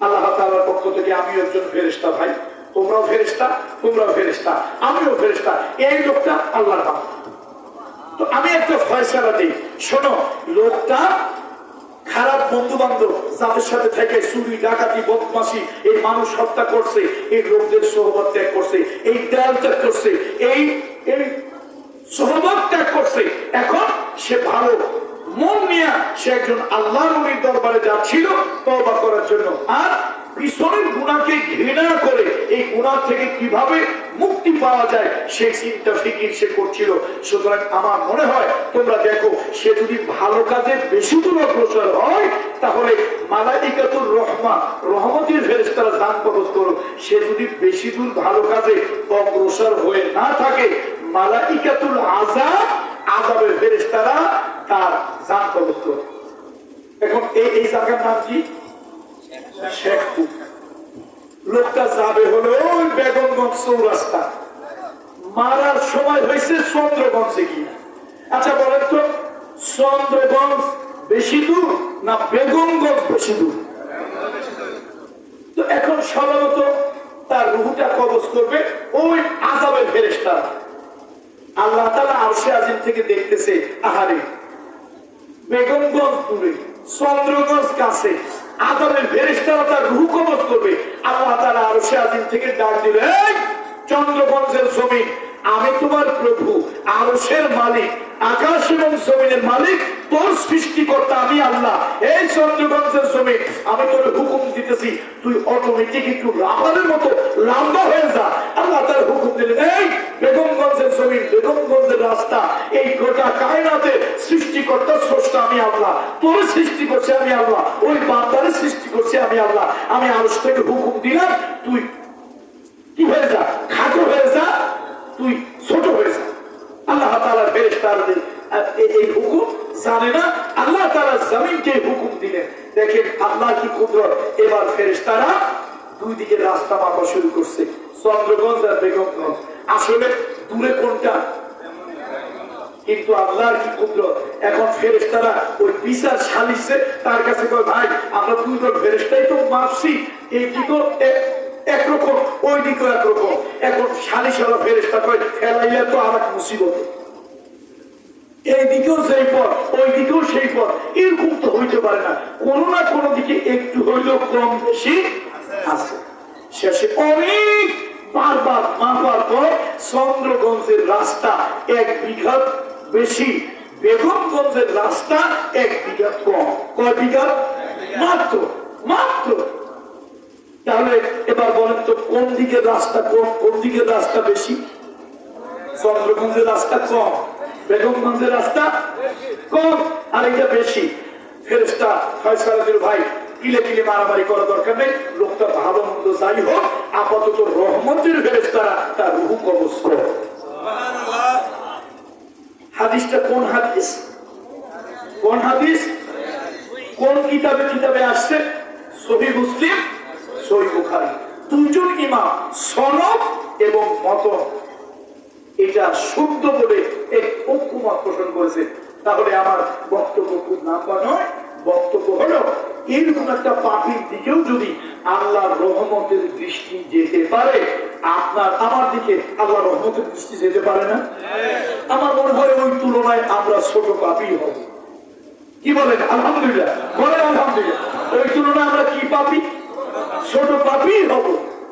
আল্লাহ তাআলার পক্ষ থেকে আমিও একজন ফেরেশতা, ভাই তোমরাও ফেরেশতা, তোমরাও ফেরেশতা, আমিও ফেরেশতা, এই লোকটা আল্লাহর বান্দা। তো আমি একটা ফয়সালা দিই, শোনো, লোকটা খারাপ বন্ধু বান্ধব, যাদের সাথে থেকে চুরি ডাকাতি বদমাশি, এই মানুষ হত্যা করছে, এই লোকদের সোহবত ত্যাগ করছে, এই দেয়াল ত্যাগ করছে, এই সোহবত ত্যাগ করছে। এখন সে ভালো মন নিয়ে সে একজন আল্লাহর ওলির দরবারে যাচ্ছিল তওবা করার জন্য, আর পিছনের গুনাহকে ঘৃণা করে এই গুনাহ থেকে কিভাবে মুক্তি পাওয়া যায় সেই চিন্তা ফিকির সে করছিল। সুতরাং আমার মনে হয় তোমরা দেখো, সে যদি ভালো কাজে বেশি দূর অগ্রসর হয়, তাহলে মালাইকাতুর রহমা, রহমতের ফেরেশতারা জান কবজ করো। সে যদি বেশি দূর ভালো কাজে অগ্রসর হয়ে না থাকে, মালাইকাতুল আযাব, আযাবের ফেরেশতারা তার জান কবজ করো। এখন এই জায়গার নাম কি? শেখপুর। লোকটা যাবে হলো ওই বেগমগঞ্জ চৌরাস্তা, মারার সময় হয়েছে চন্দ্রগঞ্জে গিয়ে। আচ্ছা বলেন তো, চন্দ্রগঞ্জ বেশি দূর না বেগমগঞ্জ বেশি দূর? তো এখন সাধারণত তার রূহটা কবজ করবে ওই আযাবের ফেরেশতারা। আল্লাহ তাআলা আরশে আজিম থেকে দেখতেছে, আহারে বেগমগঞ্জ দূরে, চন্দ্রগঞ্জ কাছে, আযাবের ফেরেশতারা তার রূহ কবজ করবে। আল্লাহ তাআলা আরশে আজিম থেকে ডাক দিল, এই চন্দ্রগঞ্জের জমিন, আমি তোমার প্রভু, আরশের মালিক, আকাশ এবং জমিনের মালিক, তোর সৃষ্টিকর্তা আমি আল্লাহ। এই চন্দ্রগঞ্জের জমিন, আমি তোর হুকুম দিতেছি, তুই অটোমেটিক একটু রাবারের মতো লম্বা হয়ে যা। আল্লাহ তার হুকুম দিলেন, এই বেগমগঞ্জের জমিন, বেগমগঞ্জের রাস্তা, এই গোটা কায়নাতের সৃষ্টিকর্তা স্রষ্টা আমি আল্লাহ, তোর সৃষ্টি করছে আমি আল্লাহ, ওই বান্দারের সৃষ্টি করছে আমি আল্লাহ। আমি আরশ থেকে হুকুম দিলাম, তুই কি হয়ে যা, খাটো হয়ে যা, দুই দিকে রাস্তা মাপা শুরু করছে, চন্দ্রগঞ্জ আর বেগমগঞ্জ। আসলে দূরে কোনটা? কিন্তু আল্লাহর কি কুদরত, এখন ফেরেশতারা ওই বিচার সালিশে তার কাছে কয়, ভাই আমরা দুই দল ফেরেশতাই তো মাপছি, এই দিকেও একরকম ওই দিকেও একরকম। এখন সালিশালা ফেরেশতা কয় ফেলাইয়া তো আর এক মুসিবত, এই দিকেও সেই পথ ওই দিকেও সেই পথ, এরকম তো হইতে পারে না, কোনো না কোনো দিকে একটু হইলেও কম বেশি আছে। শেষে অনেক বারবার মাপার পর চন্দ্রগঞ্জের রাস্তা 1 বিঘা বেশি, বেগমগঞ্জের রাস্তা 1 বিঘা কম। কয় বিঘা? মাত্র মাত্র। তাহলে এবার বলেন তো কোন দিকের রাস্তা কম, কোন দিকের রাস্তা বেশি? চন্দ্রগঞ্জের রাস্তা কম, বেগমগঞ্জের রাস্তা কম, আর এটা বেশি। ফেরেশতা ফয়সালা দিল, ভাই কিলে কিলে মারামারি করা দরকার নেই, লোকটা ভালো মন্দ যাই হোক, আপাতত রহমতের ফেরেশতারা তার রূহ কবজ করে। হাদিসটা কোন হাদিস? কোন হাদিস? কোন কিতাবে কিতাবে আসছে? সহিহ মুসলিম, সহিহ বুখারী। দুজন ইমাম সনদ এবং মতন এটা শুদ্ধ বলে এক ঐক্যমত পোষণ করেছে। তাহলে আমার বক্তব্য খুব লম্বা নয়, বক্তব্য হলো এরকম একটা পাপির দিকেও যদি আল্লাহর রহমতের দৃষ্টি যেতে পারে, আপনার আমার দিকে আল্লাহর রহমতের দৃষ্টি যেতে পারে না? আমার মনে হয় ওই তুলনায় আমরা ছোট পাপী হব। কি বলেন? আলহামদুলিল্লাহ বলেন আলহামদুলিল্লাহ। ওই তুলনায় আমরা কি পাপী? ছোট পাপী হব।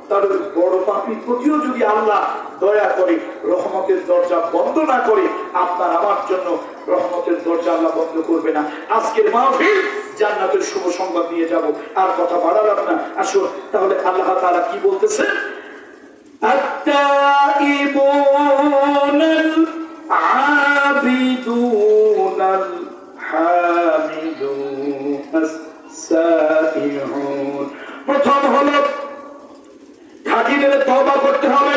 তাহলে বড় পাপীর প্রতিও যদি আল্লাহ দয়া করে রহমতের দরজা বন্ধ না করে, আপনার আমার জন্য রহমতের দরজা আল্লাহ বন্ধ করবে না। আজকের মাহফিল জান্নাতের শুভ সংবাদ নিয়ে যাব, আর কথা বাড়ালাম না। আসুন তাহলে আল্লাহ তাআলা কি বলতেছে? আত-তাইবুনাল আবিদুনাল হামিদুনাস সাইহুন। প্রথম হলো খাঁটি দিলে তওবা করতে হবে।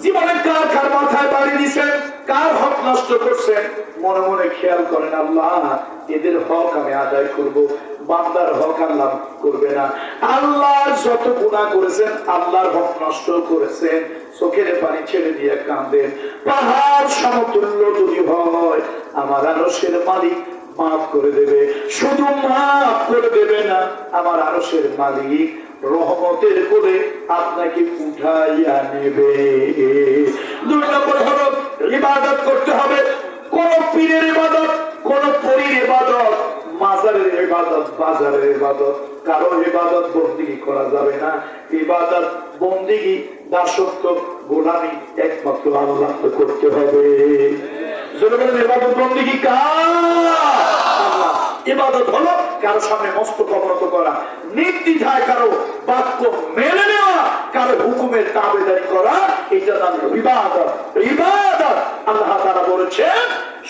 জীবনে কার কার মাথায় বাড়ি দিয়েছেন, কার হক নষ্ট করছেন, মনে মনে খেয়াল করেন, আল্লাহ এদের হক আমি আদায় করব, বান্দার হক আল্লাহ করবে না। আল্লাহ যত গুনাহ করেছেন, আল্লাহর হক নষ্ট করেছেন, চোখের পানি ছেড়ে দিয়ে কাঁদেন। পাহাড় সমতুল্য যদি হয়, আমার আরশের মালিক মাফ করে দেবে। শুধু মাফ করে দেবে না, আমার আরশের মালিক রহমতের করে আপনাকে উঠাইয়া নেবে। 2 নম্বর হলো ইবাদত করতে হবে। কোন পীরের ইবাদত, কোন পরীর ইবাদত, মাজারের ইবাদত, বাজারের ইবাদত, কারো ইবাদত বন্দিগি করা যাবে না। ইবাদত বন্দিগি, দাসত্ব, গোলামি একমাত্র আল্লাহ করতে হবে। ইবাদত বন্দিগি কার? আল্লাহ। ইবাদত হলো কারো সামনে মস্তক অবনত করা, নির্দ্বিধায় কারো বাক্য মেনে নেওয়া, কারো হুকুমের তাবেদারি করা, এটা নাম ইবাদত। ইবাদত আল্লাহ তাআলা বলেছেন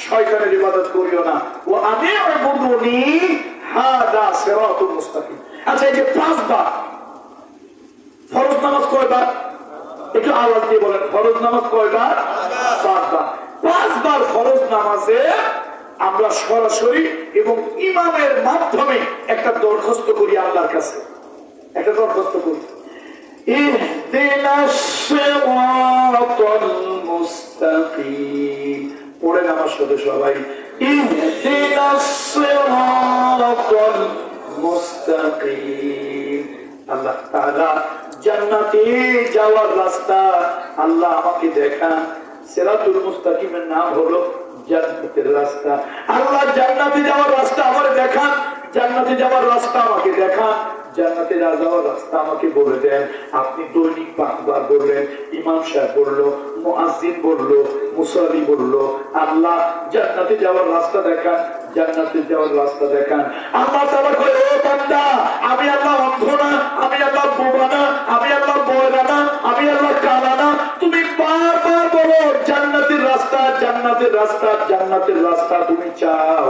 শয়তানের ইবাদত করিও না, ও আতিউনি হাদা সিরাতুল মুস্তাকিম। আচ্ছা, এই যে 5 বার ফরজ নামাজ কয়বার? একটু আওয়াজ দিয়ে বলেন, ফরজ নামাজ কয়বার? 5 বার। 5 বার ফরজ নামাজে আমরা সরাসরি এবং ইমামের মাধ্যমে একটা দরখাস্ত করি আল্লাহর কাছে, একটা দরখাস্ত করি, ইহদিনাস সিরাতাল মুস্তাকিম। পড়েন আমার সাথে সবাই, ইহদিনাস সিরাতাল মুস্তাকিম। আল্লাহ তাআলা জান্নাতে যাওয়ার রাস্তা আল্লাহ আমাকে দেখান। সিরাতুল মুস্তাকিমের নাম হলো জান্নাতের রাস্তা। আল্লাহ জান্নাতে যাওয়ার রাস্তা আমার দেখান, জান্নাতে যাওয়ার রাস্তা আমাকে দেখান, জান্নাতে যাওয়ার রাস্তা আমাকে বলে দেন। আপনি দৈনিক 5 বার বললেন, ইমাম সাহেব বললো, মুয়াজ্জিন বললো, মুসাল্লি বললো, আল্লাহ জান্নাতে যাওয়ার রাস্তা দেখান, জান্নাতে যাওয়ার রাস্তা দেখান। আল্লাহ তাআলা কয়, ও বান্দা, আমি আল্লাহ অন্ধ না, আমি আল্লাহ বোবা না, আমি আল্লাহ বয়রা না, আমি আল্লাহ কালা না। তুমি বারবার বলো জান্নাতের রাস্তা, জান্নাতের রাস্তা, জান্নাতের রাস্তা তুমি চাও।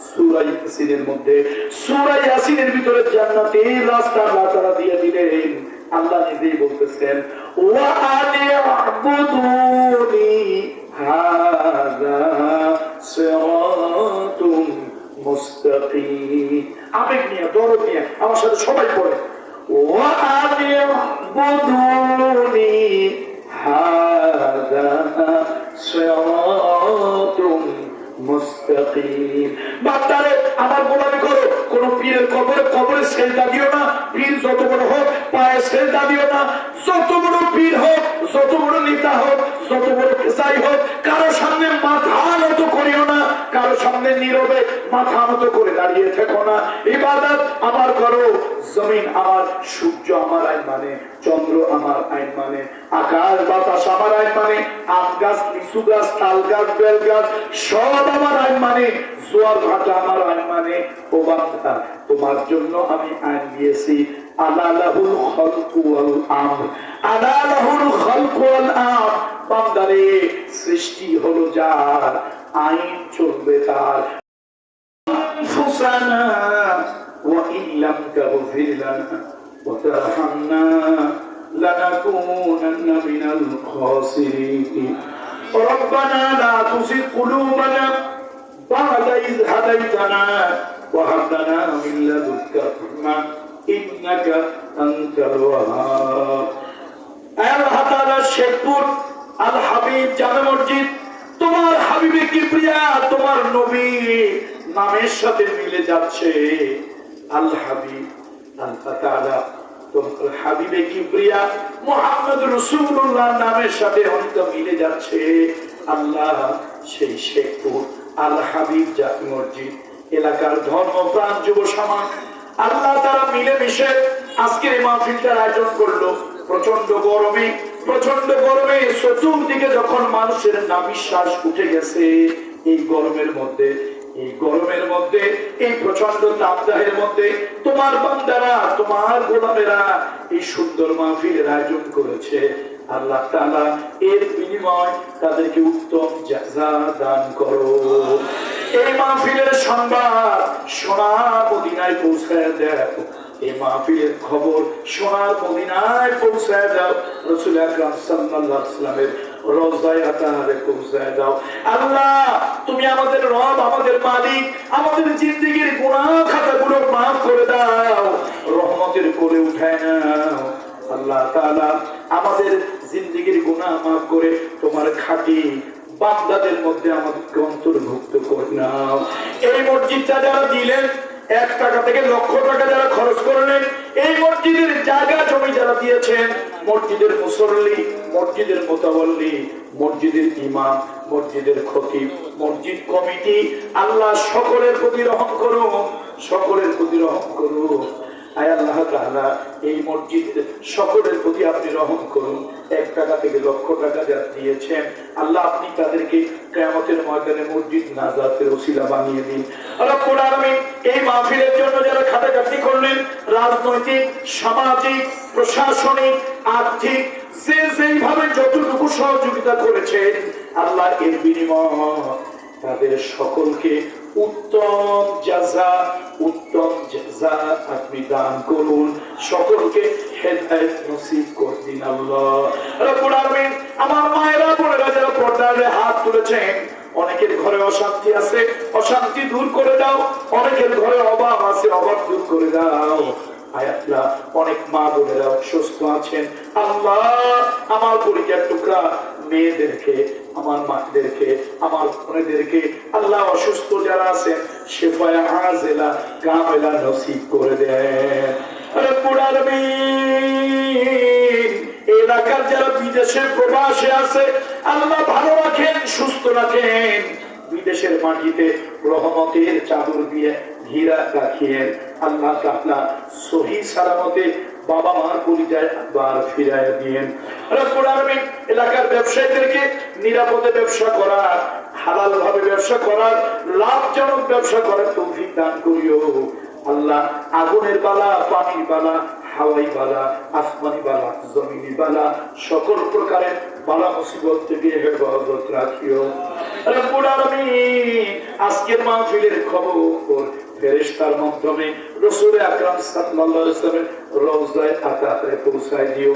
সূরা ইয়াসিনের মধ্যে, সূরা ইয়াসিনের ভিতরে জান্নাতের রাস্তা আল্লাহ তাআলা দিয়ে দিলেন। আল্লাহ নিজেই বলতেছেন, ওয়া আনি'বুদুনি হাযা সিরাতুম মুস্তাকিম। আবেগ নিয়ে, দরদ নিয়ে আমার সাথে সবাই পড়ে, ওয়া আনি'বুদুনি পীর হোক, যত বড় নেতা হোক, যত বড় পেশাই হোক, কারো সামনে মাথা নত করিও না, কারো সামনে নীরবে মাথা নত করে দাঁড়িয়ে থেকো না। ইবাদত আমার করো। জমিন আমার, সূর্য আমার আইন মানে, চন্দ্র আমার আইন মানে, আকাশ বাতাস আমার আইন মানে, আম গাছ, লিচু গাছ, তাল গাছ, বেল গাছ সব আমার আইন মানে, জোয়ার ভাটা আমার আইন মানে। ও বান্দা, তোমার জন্য আমি আইন দিয়েছি। আলা লাহুল খালকু ওয়াল আমর, আলা লাহুল খালকু ওয়াল আমর। বান্দারে, সৃষ্টি হলো যার, আইন চলবে তার। আনফুসানা ওয়া ইল্লাম তাগফির লানা ওয়া তারহামনা লানাকুনান্না মিনাল খাসিরিন। রব্বানা লা তুযিগ কুলুবানা বা'দা ইয হাদাইতানা ওয়া হাব লানা মিন লাদুনকা রাহমা ইন্নাকা আনতাল ওয়াহ্হাব। আল্লাহ তাআলা শেখপুর আল হাবিব জামে মসজিদ তোমার হাবিবে কিবরিয়া, তোমার নবী নামের সাথে মিলে যাচ্ছে। আল হাবিব, আল্লাহ তাআলা তোমার হাবিবে কিবরিয়া মুহাম্মদ রাসূলুল্লাহ নামের সাথে অনেক মিলে যাচ্ছে। আল্লাহ সেই শেখপুর আল হাবিব জামে মসজিদ এলাকার ধর্মপ্রাণ যুব সমাজ আল্লাহ তারা মিলে মিশে আজকের এই মাহফিলটার আয়োজন করলো। প্রচন্ড গরমে চতুর্দিকে যখন মানুষের নাভিশ্বাস উঠে গেছে, এই গরমের মধ্যে এই প্রচন্ড তাপদাহের মধ্যে তোমার বান্দারা, তোমার গোলামেরা এই সুন্দর মাহফিলের আয়োজন করেছে। আল্লাহ তাআলা এর বিনিময় তাদেরকে উত্তম জাযা দান করো। এই মাহফিলের সংবাদ সোনার মদিনায় পৌঁছায় দাও। এই মাহফিলের খবর সোনার মদিনায় পৌঁছায় দাও। রাসূল আকরাম সাল্লাল্লাহু আলাইহি ওয়াসাল্লামের রওজায়ে আতাহারে পৌঁছায় দাও। আল্লাহ, তুমি আমাদের রব, আমাদের মালিক, আমাদের জিন্দেগীর গুনাহ খাতাগুলো মাফ করে দাও, রহমতের কোলে উঠায় নাও। আল্লাহ তাআলা আমাদের জিন্দেগীর গুনাহ মাফ করে তোমার খাঁটি বান্দাদের মধ্যে আমাদেরকে অন্তর্ভুক্ত করে নাও। এই মসজিদটা যারা দিলেন, 1 টাকা থেকে লক্ষ টাকা যারা খরচ করলেন, এই মসজিদের জায়গা জমি যারা দিয়েছেন, মসজিদের মুসল্লি, মসজিদের মুতাওয়াল্লি, মসজিদের ইমাম, মসজিদের খতিব, মসজিদ কমিটি, আল্লাহ সকলের প্রতি রহম করুন, সকলের প্রতি রহম করুন। আয় আল্লাহ তাআলা, এই মসজিদের সকলের প্রতি আপনি রহম করুন। 1 টাকা থেকে লক্ষ টাকা যারা দিয়েছেন, আল্লাহ আপনি তাদেরকে কিয়ামতের ময়দানে মসজিদ নাজাতের ওসিলা বানিয়ে দিন। রব্বুল আলামিন, এই মাহফিলের জন্য যারা খাটাখাটনি করলেন, রাজনৈতিক, সামাজিক, প্রশাসনিক, আর্থিক, যে যেইভাবে যতটুকু সহযোগিতা করেছেন, আল্লাহ এর বিনিময় তাদের সকলকে উত্তম জাযা আপনি দান করুন, সকলকে হেদায়েত নসিব করে দিন। আল্লাহ রব্বুল আলামিন, আমার মায়েরা বোনেরা যারা পর্দার হাত তুলেছেন, অনেকের ঘরে অশান্তি আছে, অশান্তি দূর করে দাও। অনেকের ঘরে অভাব আছে, অভাব দূর করে দাও। আয়াতলা, অনেক মা বোনেরা অসুস্থ আছেন। আল্লাহ, আমার পরিচয় টুকরা মেয়েদেরকে, আমার মাদেরকে, আমার বোনেদেরকে, আল্লাহ অসুস্থ যারা আছেন শিফায়ে আজিলা কামিলা নসিব করে দেন। রব্বুল আলামিন, এলাকার যারা বিদেশে প্রবাসে আছে, আল্লাহ ভালো রাখেন, সুস্থ রাখেন। বিদেশের মাটিতে রহমতের চাদর দিয়ে ঘিরা রাখিয়েন। আল্লাহ তাআলা সহি সালামতে বাবা মার পরিচয় আবার ফিরাইয়া দিয়েন। রব্বুল আলামিন, এলাকার ব্যবসায়ীদেরকে নিরাপদে ব্যবসা করার, হালাল ভাবে ব্যবসা করার, লাভজনক ব্যবসা করার তৌফিক দান করিও। আল্লাহ, আগুনের বালা, পানির বালা, হাওয়াই বালা, আসমানি বালা, জমিনি বালা, সকল প্রকারের বালা মুসিবত থেকে হেফাজত রাখিও। রব্বুল আলামিন, আজকের মাহফিলের খবর ফেরেশতার মাধ্যমে রাসূল আকরাম সাল্লাল্লাহু আলাইহি ওয়াসাল্লামের রওজায়ে আতাহারে পৌঁছায় দিও।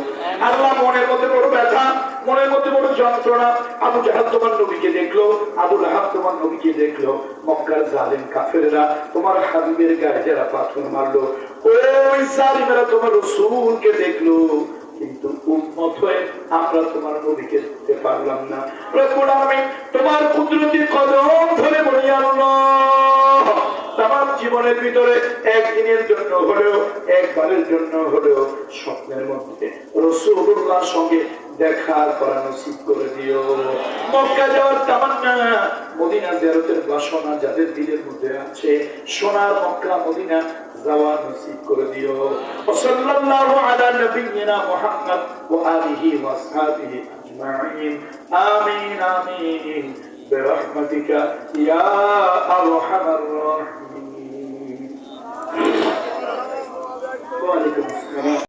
আল্লাহ, মনের মধ্যে বড় ব্যথা, মনের মধ্যে বড় যন্ত্রণা। আবু জাহাল তোমার নবীকে দেখলো, আবু লাহাব তোমার নবীকে দেখলো, মক্কার জালিম কাফেররা তোমার হাবিবের গায়ে যারা পাথর মারলো, ওই জালিমেরা তোমার রাসূলকে দেখলো, কিন্তু উম্মত হয়ে আমরা তোমার নবীকে দেখতে পারলাম না। রব্বুল আলামিন, তোমার কুদরতি কদম ধরে বলি আল্লাহ, তামাম জীবনের ভিতরে একদিনের জন্য হলেও, একবারের জন্য হলেও স্বপ্নের মধ্যে রাসূলুল্লাহর সঙ্গে দেখা করা নসিব করে দিও। মক্কা যাওয়ার তামান্না, মদিনা জিয়ারতের বাসনা যাদের দিলের মধ্যে আছে, সোনার মক্কা মদিনা যাওয়া নসিব করে দিও। সাল্লাল্লাহু আলা নবিয়িনা মুহাম্মদ ওয়া আলিহি ওয়া আসহাবিহি আজমাইন। আমিন আমিন বিরহমাতিকা ইয়া আরহামার রাহিমিন। ওয়া আলাইকুম আসসালাম।